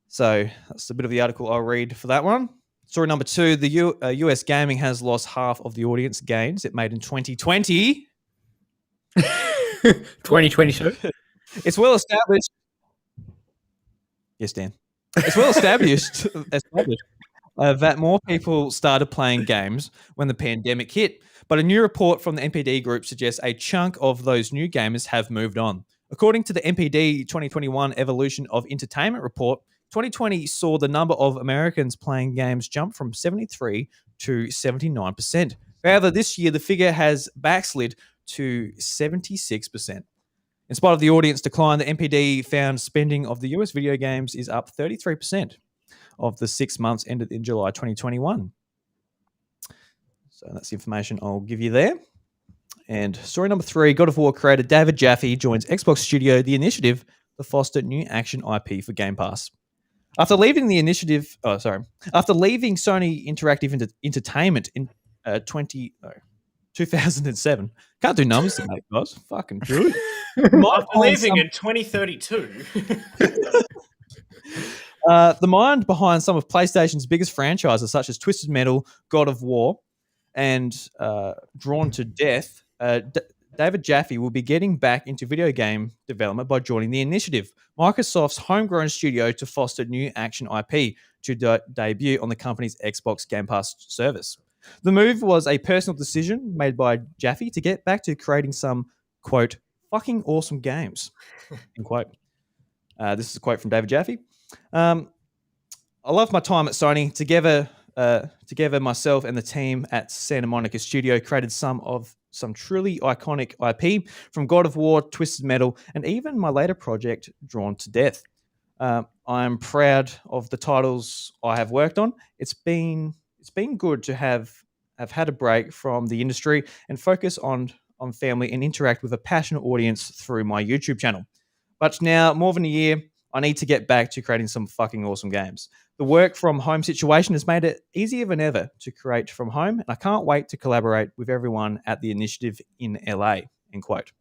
So that's a bit of the article I'll read for that one. Story number 2, the US gaming has lost half of the audience gains it made in 2020. 2022? It's well established. Yes, Dan. It's well established that more people started playing games when the pandemic hit. But a new report from the NPD group suggests a chunk of those new gamers have moved on. According to the NPD 2021 Evolution of Entertainment report, 2020 saw the number of Americans playing games jump from 73 to 79%. However, this year the figure has backslid to 76%. In spite of the audience decline, the NPD found spending of the US video games is up 33% of the 6 months ended in July 2021. So that's the information I'll give you there. And story number 3, God of War creator David Jaffe joins Xbox Studio The Initiative to foster new action IP for Game Pass. After leaving Sony Interactive Entertainment in 2007, can't do numbers tonight, guys. Fucking good. After leaving in 2032. The mind behind some of PlayStation's biggest franchises, such as Twisted Metal, God of War, and Drawn to Death, David Jaffe will be getting back into video game development by joining The Initiative, Microsoft's homegrown studio to foster new action IP to debut on the company's Xbox Game Pass service. The move was a personal decision made by Jaffe to get back to creating some, quote, fucking awesome games. End quote. This is a quote from David Jaffe. I love my time at Sony. Together, myself and the team at Santa Monica Studio created some truly iconic IP, from God of War, Twisted Metal, and even my later project, Drawn to Death. I am proud of the titles I have worked on. It's been good to have had a break from the industry and focus on family and interact with a passionate audience through my YouTube channel. But now, more than a year, I need to get back to creating some fucking awesome games. The work from home situation has made it easier than ever to create from home, and I can't wait to collaborate with everyone at the initiative in LA, end quote.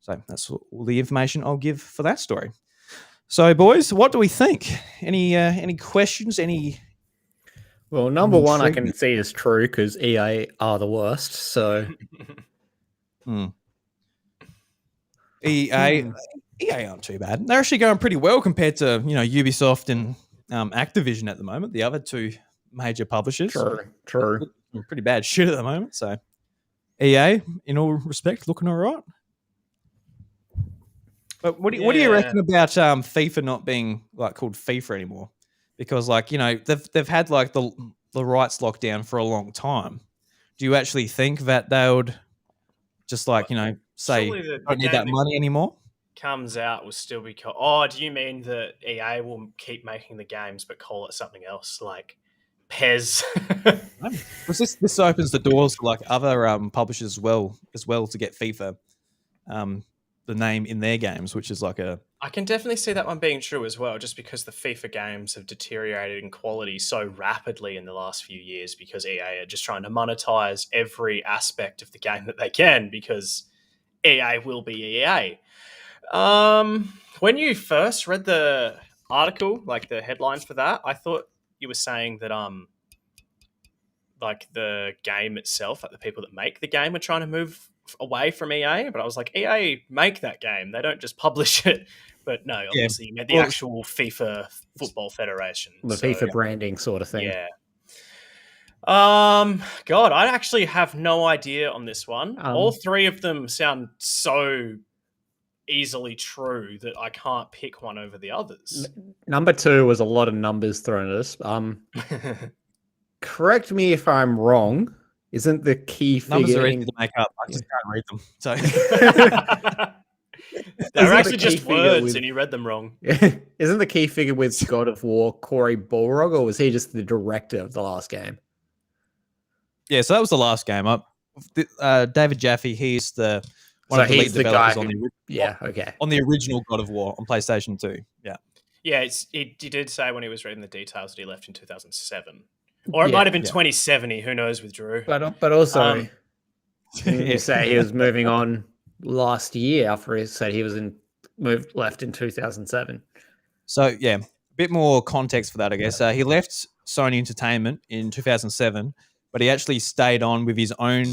So that's all the information I'll give for that story. So, boys, what do we think? Any questions? Well, number one, I can see is true because EA are the worst. So, EA aren't too bad. They're actually going pretty well compared to Ubisoft and Activision at the moment. The other two major publishers. True. Pretty bad shit at the moment. So, EA, in all respect, looking all right. But what do you reckon about FIFA not being called FIFA anymore? Because they've had the rights locked down for a long time. Do you actually think that they would just say don't need that money anymore? Comes out will still be called. Oh, do you mean that EA will keep making the games but call it something else like Pez? Because this opens the doors for other publishers as well to get FIFA. The name in their games, which is I can definitely see that one being true as well, just because the FIFA games have deteriorated in quality so rapidly in the last few years because EA are just trying to monetize every aspect of the game that they can because EA will be EA. When you first read the article, the headline for that, I thought you were saying that the game itself, the people that make the game are trying to move away from EA, but I was like, EA make that game, they don't just publish it. But no, obviously you meant the actual FIFA Football Federation, the FIFA branding sort of thing. Yeah. God, I actually have no idea on this one. All three of them sound so easily true that I can't pick one over the others. Number two was a lot of numbers thrown at us. Correct me if I'm wrong. Isn't the key figure... Numbers are easy to make up. I just can't read them. So they're actually just words and you read them wrong. Isn't the key figure with God of War Cory Balrog, or was he just the director of the last game? Yeah, so that was the last game. David Jaffe, he's the one of the lead developers on the original God of War on PlayStation 2. Yeah. Yeah, he did say when he was reading the details that he left in 2007. Or it might have been 2070, who knows with Drew. But also, you say he was moving on last year after he said he was left in 2007. So, yeah, a bit more context for that, I guess. He left Sony Entertainment in 2007, but he actually stayed on with his own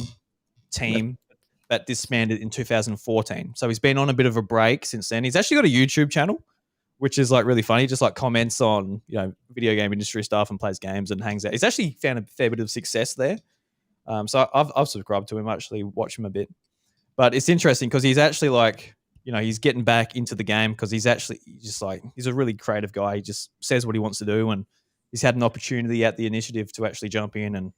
team that disbanded in 2014. So he's been on a bit of a break since then. He's actually got a YouTube channel, which is really funny. Just comments on video game industry stuff and plays games and hangs out. He's actually found a fair bit of success there. So I've subscribed to him, actually watch him a bit. But it's interesting because he's actually he's getting back into the game because he's a really creative guy. He just says what he wants to do, and he's had an opportunity at the initiative to actually jump in and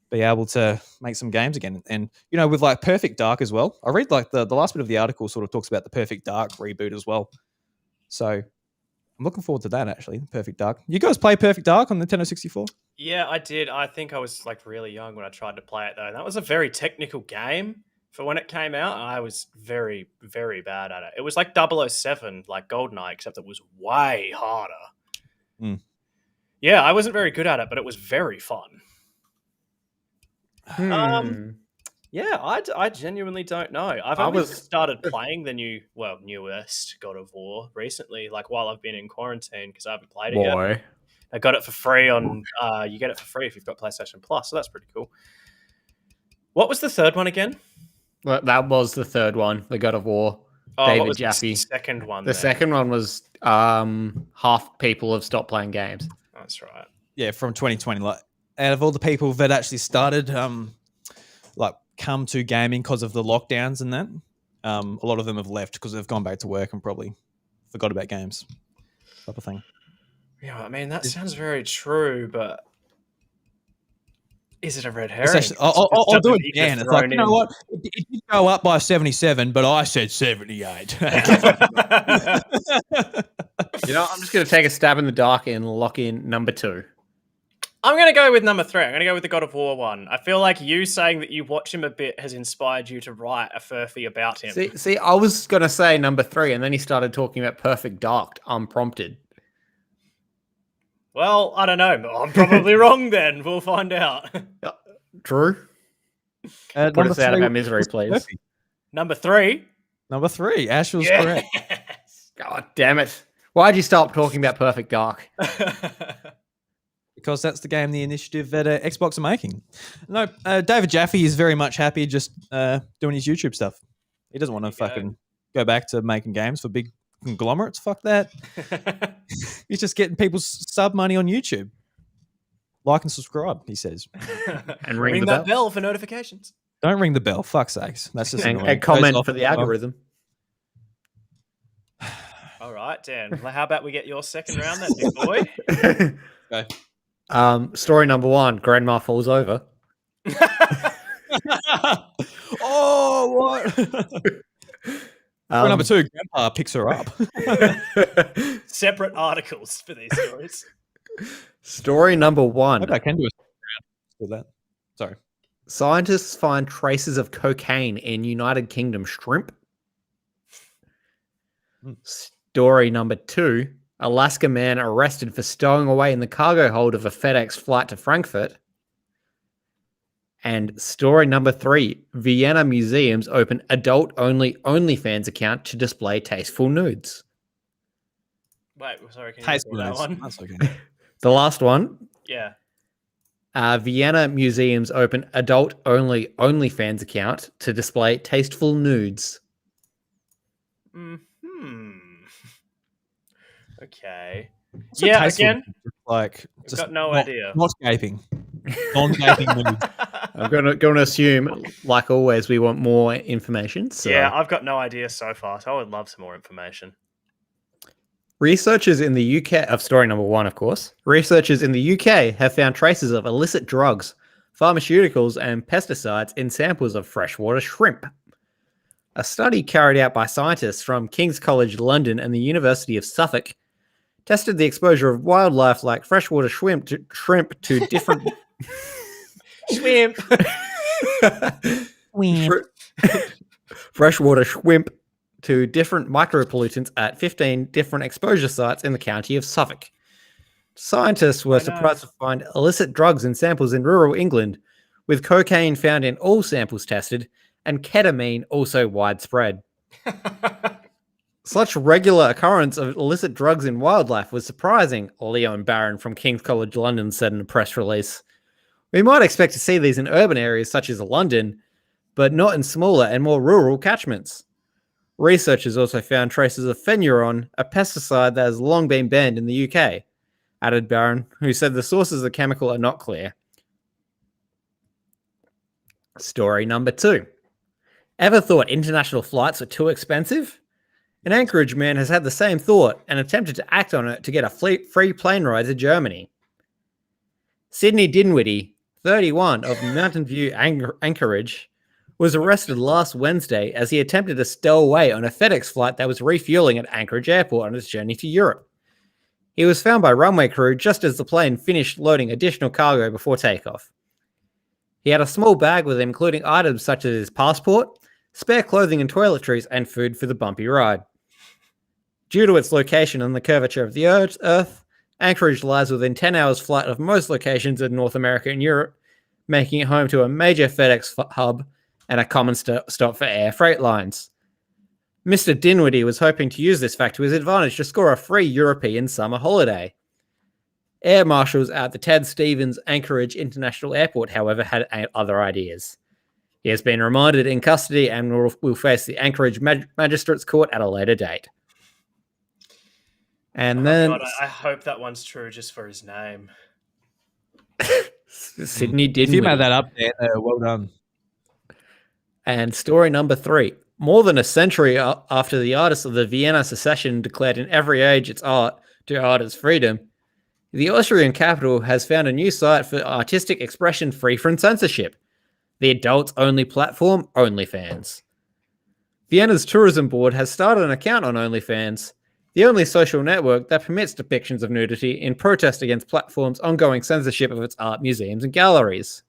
be able to make some games again. And with Perfect Dark as well. I read the last bit of the article sort of talks about the Perfect Dark reboot as well. So I'm looking forward to that, actually. Perfect Dark. You guys play Perfect Dark on Nintendo 64? Yeah, I did. I think I was really young when I tried to play it, though. That was a very technical game for when it came out. I was very, very bad at it. It was like 007, like GoldenEye, except it was way harder. Yeah, I wasn't very good at it, but it was very fun. Yeah, I genuinely don't know. I've only started playing the newest God of War recently, while I've been in quarantine because I haven't played it yet. I got it for free on. You get it for free if you've got PlayStation Plus, so that's pretty cool. What was the third one again? Well, that was the third one, the God of War. David Jaffe. The second one. The second one was half people have stopped playing games. That's right. Yeah, from 2020. Out of all the people that actually started, come to gaming because of the lockdowns and that, a lot of them have left because they've gone back to work and probably forgot about games, type of thing. Yeah, I mean, that sounds very true, but is it a red herring? Essentially, I'll do it again. It's like, you know what? It did go up by 77, but I said 78. You know, I'm just going to take a stab in the dark and lock in number 2. I'm going to go with number 3. I'm going to go with the God of War one. I feel like you saying that you watch him a bit has inspired you to write a furphy about him. See, I was going to say number 3, and then he started talking about Perfect Dark unprompted. Well, I don't know. I'm probably wrong then. We'll find out. True. Put us out of our misery, please. Number 3. Number 3. Ash was correct. God damn it. Why'd you stop talking about Perfect Dark? Because that's the game the initiative at Xbox are making. No, David Jaffe is very much happy just doing his YouTube stuff. He doesn't want to fucking go back to making games for big conglomerates. Fuck that. He's just getting people's sub money on YouTube. Like and subscribe, he says. And ring the that bell for notifications. Don't ring the bell. Fuck's sakes. That's just and comment for the algorithm. All right, Dan. Well, how about we get your second round then, big boy? Okay. Story number 1, Grandma falls over. Oh, what? Story number 2, Grandpa picks her up. Separate articles for these stories. Story number 1. Okay, I can do a round for that. Sorry. Scientists find traces of cocaine in United Kingdom shrimp. Story number 2. Alaska man arrested for stowing away in the cargo hold of a FedEx flight to Frankfurt. And story number 3. Vienna museums open adult-only OnlyFans account to display tasteful nudes. Wait, sorry, can you Tasteful repeat nudes. that one? That's okay. The last one. Yeah. Vienna museums open adult-only OnlyFans account to display tasteful nudes. Okay. What's a Yeah, tasteful again. nude? Like, I've just got no not, idea. Not gaping. Non-gaping nudes. I'm going to assume, like always, we want more information. So. Yeah, I've got no idea so far, so I would love some more information. Researchers in the UK, of story number 1, of course, researchers in the UK have found traces of illicit drugs, pharmaceuticals, and pesticides in samples of freshwater shrimp. A study carried out by scientists from King's College London and the University of Suffolk tested the exposure of wildlife like freshwater shrimp to different... Shrimp! Freshwater shrimp to different micropollutants at 15 different exposure sites in the county of Suffolk. Scientists were surprised to find illicit drugs in samples in rural England, with cocaine found in all samples tested, and ketamine also widespread. Such regular occurrence of illicit drugs in wildlife was surprising, Leon Barron from King's College London said in a press release. We might expect to see these in urban areas such as London, but not in smaller and more rural catchments. Researchers also found traces of phenuron, a pesticide that has long been banned in the UK, added Barron, who said the sources of the chemical are not clear. Story number 2. Ever thought international flights were too expensive? An Anchorage man has had the same thought and attempted to act on it to get a free plane ride to Germany. Sydney Dinwiddie, 31, of Mountain View, Anchorage, was arrested last Wednesday as he attempted to stow away on a FedEx flight that was refueling at Anchorage Airport on its journey to Europe. He was found by runway crew just as the plane finished loading additional cargo before takeoff. He had a small bag with him, including items such as his passport, spare clothing and toiletries, and food for the bumpy ride. Due to its location and the curvature of the Earth, Anchorage lies within 10 hours flight of most locations in North America and Europe, making it home to a major FedEx hub and a common stop for air freight lines. Mr. Dinwiddie was hoping to use this fact to his advantage to score a free European summer holiday. Air marshals at the Ted Stevens Anchorage International Airport, however, had other ideas. He has been remanded in custody and will face the Anchorage Magistrates Court at a later date. And then... God, I hope that one's true just for his name. Sydney Dinwiddie. If you made that up there, well done. And story number 3. More than a century after the artists of the Vienna secession declared in every age its art to art its freedom, the Austrian capital has found a new site for artistic expression free from censorship, the adults-only platform OnlyFans. Vienna's tourism board has started an account on OnlyFans, the only social network that permits depictions of nudity in protest against platform's ongoing censorship of its art museums and galleries.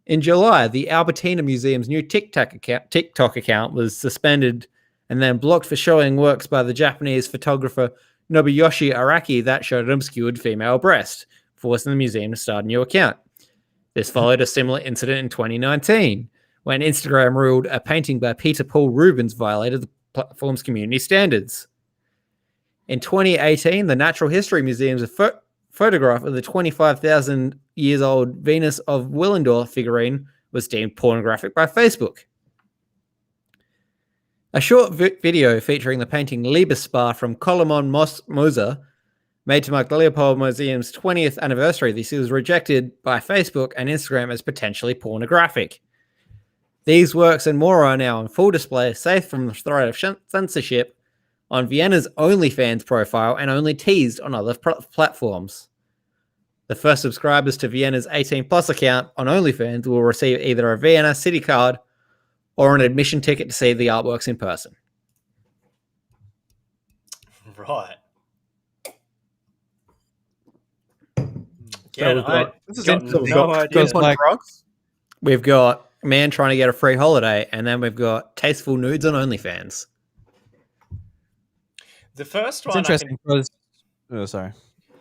In July, the Albertina Museum's new TikTok account was suspended and then blocked for showing works by the Japanese photographer Nobuyoshi Araki that showed an obscured female breast, forcing the museum to start a new account. This followed a similar incident in 2019, when Instagram ruled a painting by Peter Paul Rubens violated the platform's community standards. In 2018, the Natural History Museum's photograph of the 25,000 years old Venus of Willendorf figurine was deemed pornographic by Facebook. A short video featuring the painting Liebespaar from Colomon Moser, made to mark the Leopold Museum's 20th anniversary this year, was rejected by Facebook and Instagram as potentially pornographic. These works and more are now on full display, safe from the threat of censorship, on Vienna's OnlyFans profile and only teased on other platforms. The first subscribers to Vienna's 18 Plus account on OnlyFans will receive either a Vienna City card or an admission ticket to see the artworks in person. Right. So we've got a man trying to get a free holiday, and then we've got tasteful nudes on OnlyFans. The first It's one, interesting because. Oh, sorry.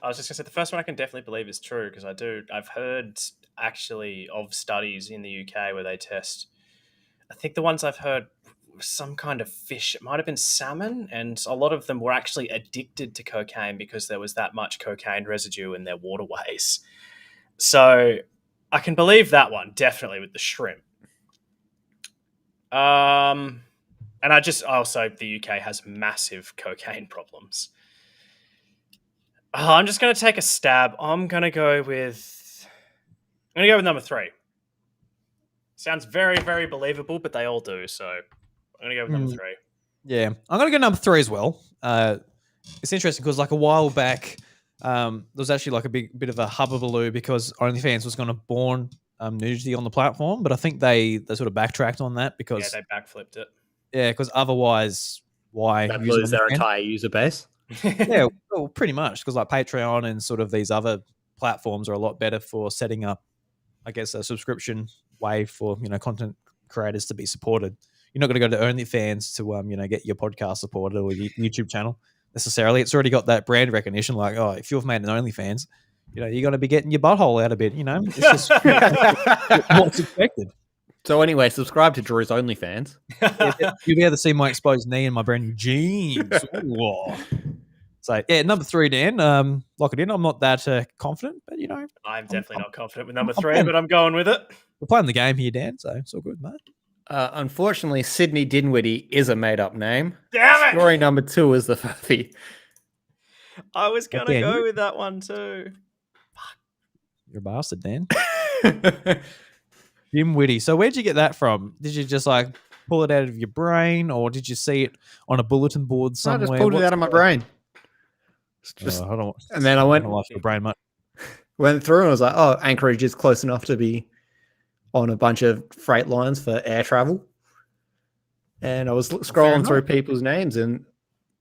I was just gonna say the first one I can definitely believe is true because I've heard actually of studies in the UK where they test. I think the ones I've heard was some kind of fish. It might have been salmon, and a lot of them were actually addicted to cocaine because there was that much cocaine residue in their waterways. So I can believe that one definitely with the shrimp. And also the UK has massive cocaine problems. I'm just going to take a stab. I'm going to go with number 3. Sounds very, very believable, but they all do. So I'm going to go with number 3. Yeah, I'm going to go number 3 as well. It's interesting because like a while back, there was actually like a bit of a hubbubaloo because OnlyFans was going to ban nudity on the platform, but I think they sort of backtracked on that because they backflipped it. Yeah, because otherwise, why they'd lose their entire user base? Yeah, well, pretty much because like Patreon and sort of these other platforms are a lot better for setting up, I guess, a subscription way for content creators to be supported. You're not going to go to OnlyFans to get your podcast supported or your YouTube channel necessarily. It's already got that brand recognition. Like, oh, if you've made an OnlyFans, you're going to be getting your butthole out a bit. It's just what's expected. So anyway, subscribe to Drew's OnlyFans. You'll be able to see my exposed knee and my brand new jeans. So yeah, number 3, Dan. Lock it in. I'm not that confident, but I'm definitely not confident with number 3, but I'm going with it. We're playing the game here, Dan. So it's all good, mate. Unfortunately, Sydney Dinwiddie is a made-up name. Damn it! Story number 2 is the furphy. I was gonna go with that one too. You're a bastard, Dan. Dinwiddie. So where'd you get that from? Did you just like pull it out of your brain, or did you see it on a bulletin board somewhere? I just pulled it out of my brain. And then I went. Your brain, mate. Went through and I was like, "Oh, Anchorage is close enough to be on a bunch of freight lines for air travel." And I was scrolling through people's names, and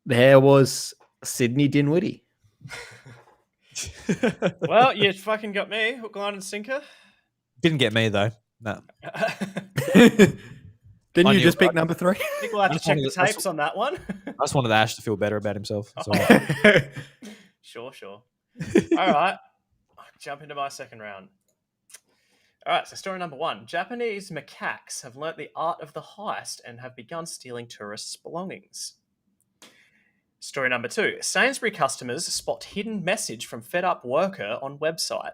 there was Sydney Dinwiddie. Well, you fucking got me, hook, line, and sinker. Didn't get me though. No. Didn't you just pick number 3? I think we'll have to check the tapes on that one. I just wanted Ash to feel better about himself. Sure. All right. I'll jump into my second round. All right, so story number 1. Japanese macaques have learnt the art of the heist and have begun stealing tourists' belongings. Story number 2. Sainsbury customers spot hidden message from fed-up worker on website.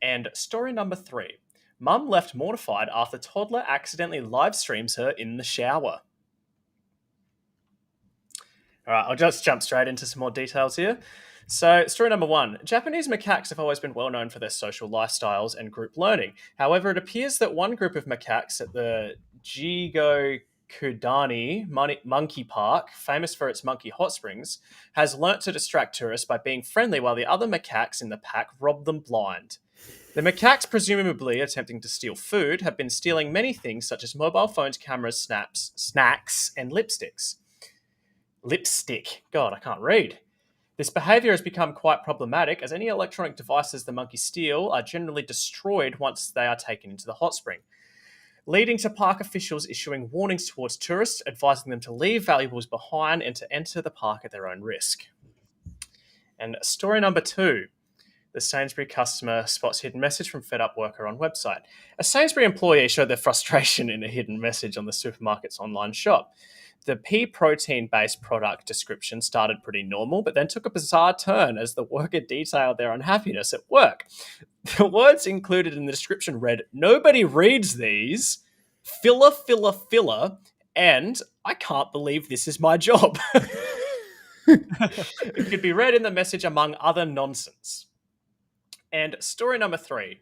And story number 3. Mum left mortified after toddler accidentally live streams her in the shower. All right, I'll just jump straight into some more details here. So, story number 1. Japanese macaques have always been well known for their social lifestyles and group learning. However, it appears that one group of macaques at the Jigo Kudani Monkey Park, famous for its monkey hot springs, has learnt to distract tourists by being friendly while the other macaques in the pack rob them blind. The macaques, presumably attempting to steal food, have been stealing many things such as mobile phones, cameras, snacks, and lipsticks. Lipstick. God, I can't read. This behaviour has become quite problematic as any electronic devices the monkeys steal are generally destroyed once they are taken into the hot spring, leading to park officials issuing warnings towards tourists, advising them to leave valuables behind and to enter the park at their own risk. And story number 2. The Sainsbury customer spots hidden message from fed up worker on website. A Sainsbury employee showed their frustration in a hidden message on the supermarket's online shop. The pea protein-based product description started pretty normal, but then took a bizarre turn as the worker detailed their unhappiness at work. The words included in the description read, "Nobody reads these, filler, filler, filler, and I can't believe this is my job." It could be read in the message among other nonsense. And story number 3.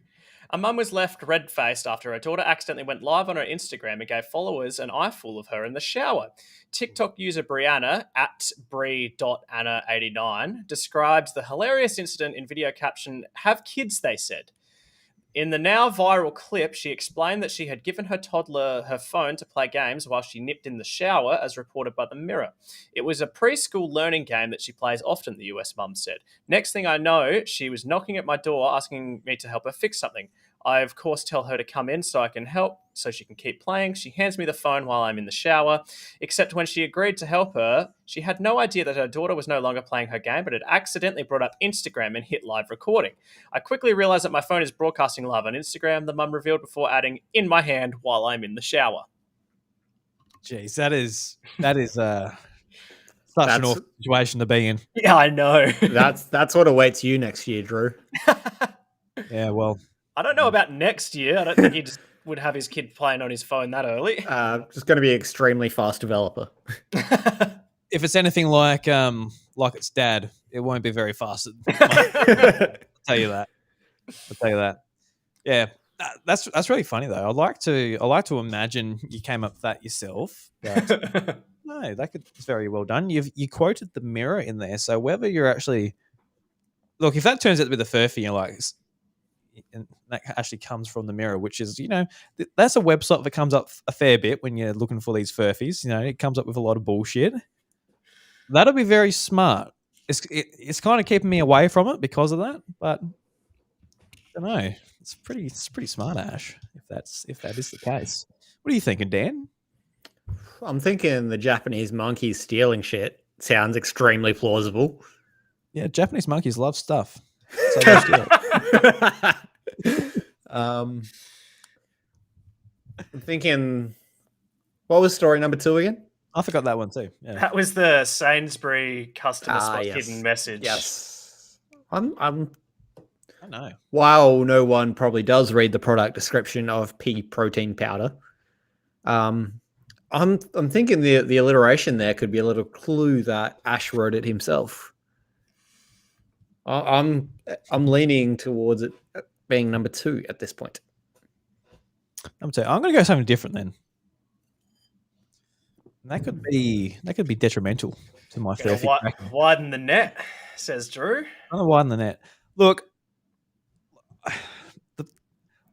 A mum was left red-faced after her daughter accidentally went live on her Instagram and gave followers an eyeful of her in the shower. TikTok user Brianna, at bri.anna89, described the hilarious incident in video caption, "Have kids," they said. In the now viral clip, she explained that she had given her toddler her phone to play games while she nipped in the shower, as reported by the Mirror. It was a preschool learning game that she plays often, the US mum said. "Next thing I know, she was knocking at my door asking me to help her fix something. I, of course, tell her to come in so I can help, so she can keep playing. She hands me the phone while I'm in the shower. Except when she agreed to help her, she had no idea that her daughter was no longer playing her game, but had accidentally brought up Instagram and hit live recording. I quickly realized that my phone is broadcasting live on Instagram," the mum revealed before adding, "in my hand while I'm in the shower." Jeez, that is such an awful situation to be in. Yeah, I know. That's what awaits you next year, Drew. Yeah, well, I don't know about next year. I don't think he just would have his kid playing on his phone that early. Just going to be an extremely fast developer. if it's anything like its dad, it won't be very fast. I'll tell you that. Yeah, that's really funny though. I like to imagine you came up with that yourself. But no, it's very well done. You quoted the Mirror in there, so whether you're actually look, if that turns out to be the Furphy, you're like. And that actually comes from the Mirror, which is, that's a website that comes up a fair bit when you're looking for these furfies. It comes up with a lot of bullshit. That'll be very smart. It's kind of keeping me away from it because of that, but I don't know. It's pretty smart, Ash. If that is the case, what are you thinking, Dan? I'm thinking the Japanese monkeys stealing shit sounds extremely plausible. Yeah, Japanese monkeys love stuff. So they steal it. I'm thinking, what was story number 2 again? I forgot that one too. Yeah. That was the Sainsbury customer spot yes. hidden message. Yes. I know. While no one probably does read the product description of pea protein powder, I'm thinking the alliteration there could be a little clue that Ash wrote it himself. I'm leaning towards it being number 2 at this point. Number 2. I'm going to go something different then. That could be detrimental to my Furphy. Widen the net, says Drew. I'm going to widen the net. Look,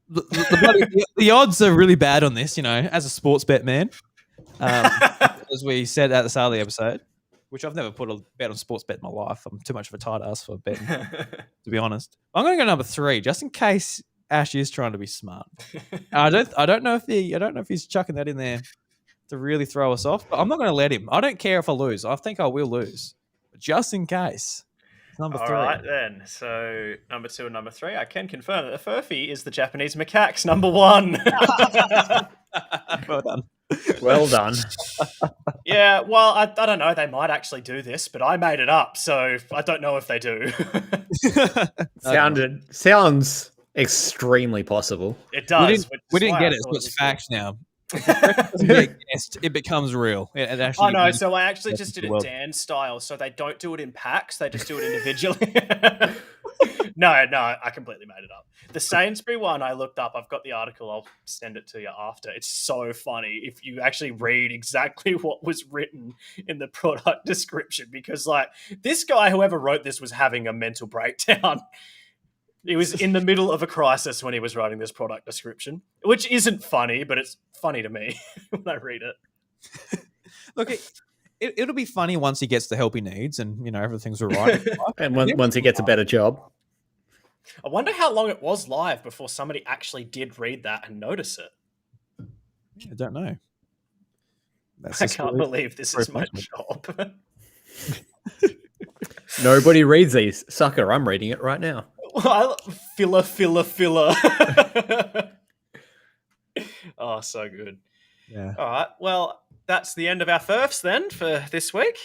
the odds are really bad on this. As a sports bet man, as we said at the start of the episode. Which I've never put a bet on sports bet in my life. I'm too much of a tight ass for betting, to be honest. I'm going to go number 3, just in case Ash is trying to be smart. I don't know if he's chucking that in there to really throw us off, but I'm not going to let him. I don't care if I lose. I think I will lose, but just in case. Number 3. All right then. So number 2 and number 3, I can confirm that the Furphy is the Japanese macaques. Number 1. Well done. Well done. Yeah, well, I don't know. They might actually do this, but I made it up, so I don't know if they do. Sounds extremely possible. It does. We didn't get it, so it's facts now. It becomes real. It actually. I know. So I actually just did it Dan style. So they don't do it in packs; they just do it individually. No, I completely made it up. The Sainsbury one I looked up. I've got the article. I'll send it to you after. It's so funny if you actually read exactly what was written in the product description, because like this guy, whoever wrote this, was having a mental breakdown. He was in the middle of a crisis when he was writing this product description, which isn't funny, but it's funny to me when I read it. Look, it'll be funny once he gets the help he needs and, you know, everything's all right. And once he gets a better job. I wonder how long it was live before somebody actually did read that and notice it. I don't know. I can't believe this is my job. Nobody reads these. Sucker, I'm reading it right now. Filler. Oh, so good. Yeah. All right. Well, that's the end of our furfs then for this week.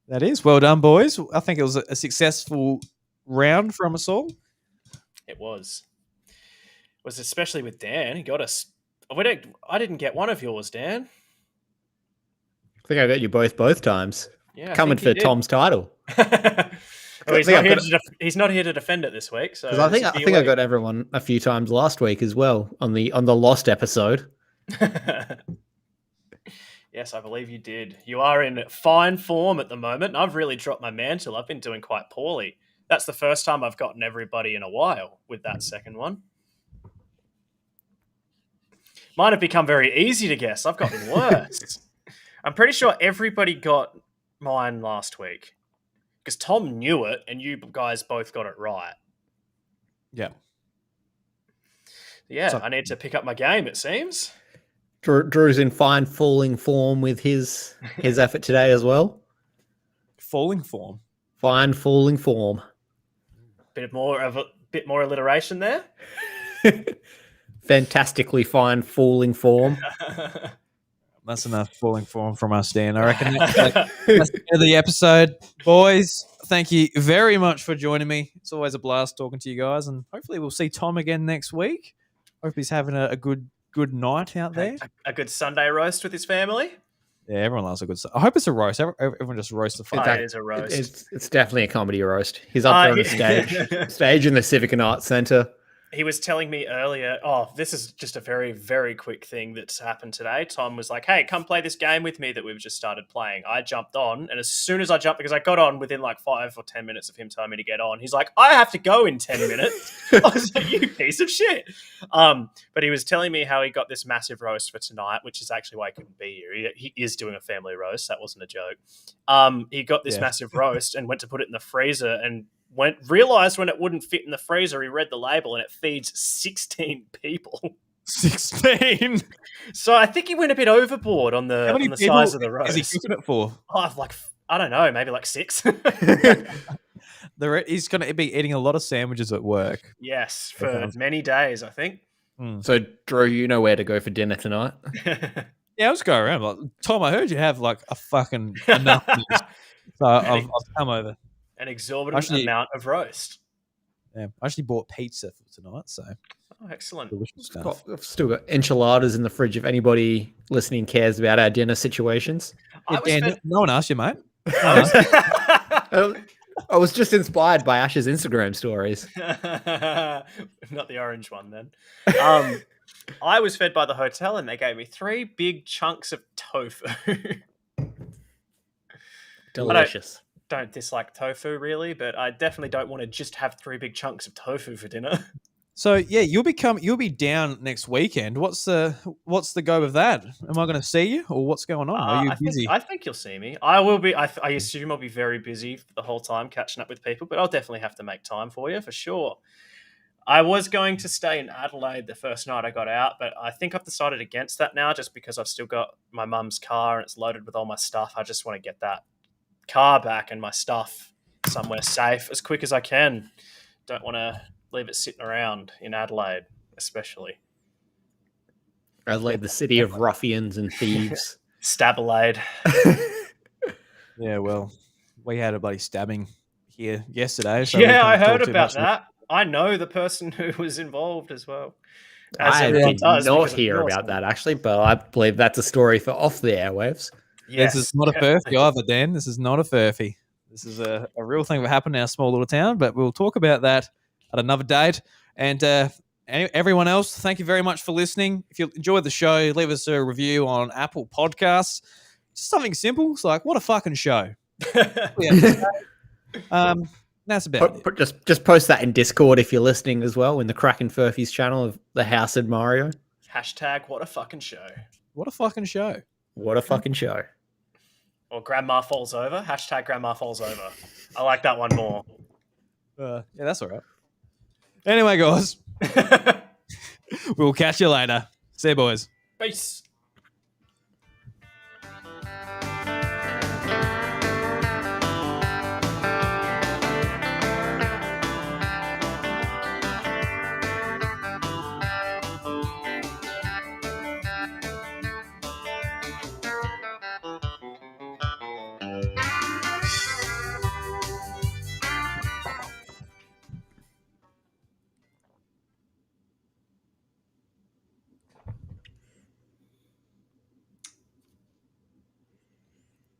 That is. Well done, boys. I think it was a successful round from us all. It was. It was especially with Dan. He got us. I didn't get one of yours, Dan. I think I got you both times. Yeah, coming for Tom's title. Well, he's not here to defend it this week. So I think I got everyone a few times last week as well on the lost episode. Yes, I believe you did. You are in fine form at the moment. I've really dropped my mantle. I've been doing quite poorly. That's the first time I've gotten everybody in a while with that second one. Mine have become very easy to guess. I've gotten worse. I'm pretty sure everybody got mine last week because Tom knew it and you guys both got it right. Yeah. Yeah, So- I need to pick up my game, it seems. Drew's in fine falling form with his effort today as well. Falling form. Fine falling form. Bit more alliteration there. Fantastically fine falling form. That's enough falling form from us, Dan. I reckon that's the end of the episode. Boys, thank you very much for joining me. It's always a blast talking to you guys, and hopefully we'll see Tom again next week. Hope he's having a good night out there. A good Sunday roast with his family. Yeah, everyone loves a good. I hope it's a roast. Everyone just roasts the fuck. It is a roast. It's definitely a comedy roast. He's up there on the stage in the Civic and Arts Centre. He was telling me earlier, this is just a very, very quick thing that's happened today. Tom was like, hey, come play this game with me that we've just started playing. I jumped on, and as soon as I jumped, because I got on within like 5 or 10 minutes of him telling me to get on, he's like, I have to go in 10 minutes. I was like, you piece of shit. But he was telling me how he got this massive roast for tonight, which is actually why he couldn't be here. He is doing a family roast. That wasn't a joke. He got this massive roast and went to put it in the freezer and realized when it wouldn't fit in the freezer, he read the label and it feeds 16 people. 16. So I think he went a bit overboard on the size of the roast. Is he cooking it for? I don't know, maybe like 6. He's going to be eating a lot of sandwiches at work. Yes, for many days, I think. So, Drew, you know where to go for dinner tonight. Yeah, I was going around like, Tom, I heard you have like a fucking enough. So I've come over. An exorbitant amount of roast. Yeah, I actually bought pizza for tonight, so excellent. Delicious stuff. I've still got enchiladas in the fridge if anybody listening cares about our dinner situations. No one asked you, mate. I was just inspired by Ash's Instagram stories. Not the orange one, then. I was fed by the hotel and they gave me 3 big chunks of tofu. Delicious. Don't dislike tofu really, but I definitely don't want to just have 3 big chunks of tofu for dinner. So yeah, you'll be down next weekend. What's the go with that? Am I going to see you, or what's going on? Are you busy? I think you'll see me. I will be. I assume I'll be very busy the whole time catching up with people, but I'll definitely have to make time for you for sure. I was going to stay in Adelaide the first night I got out, but I think I've decided against that now, just because I've still got my mum's car and it's loaded with all my stuff. I just want to get that car back and my stuff somewhere safe as quick as I can. Don't want to leave it sitting around in Adelaide, especially. Adelaide, the city of ruffians and thieves. Stabalaide. Yeah, well, we had a bloody stabbing here yesterday. So yeah, I heard about that. I know the person who was involved as well. I did not hear about that, actually, but I believe that's a story for off the airwaves. Yes, this is not a furphy either, Dan. This is not a furphy. This is a real thing that happened in our small little town, but we'll talk about that at another date. And everyone else, thank you very much for listening. If you enjoyed the show, leave us a review on Apple Podcasts. Just something simple. It's like, what a fucking show. That's about it. Just post that in Discord if you're listening as well, in the Crackin Furphys channel of the House and Mario. Hashtag what a fucking show. What a fucking show. What a fucking show. Or Grandma Falls Over. Hashtag Grandma Falls Over. I like that one more. Yeah, that's all right. Anyway, guys, we'll catch you later. See you, boys. Peace.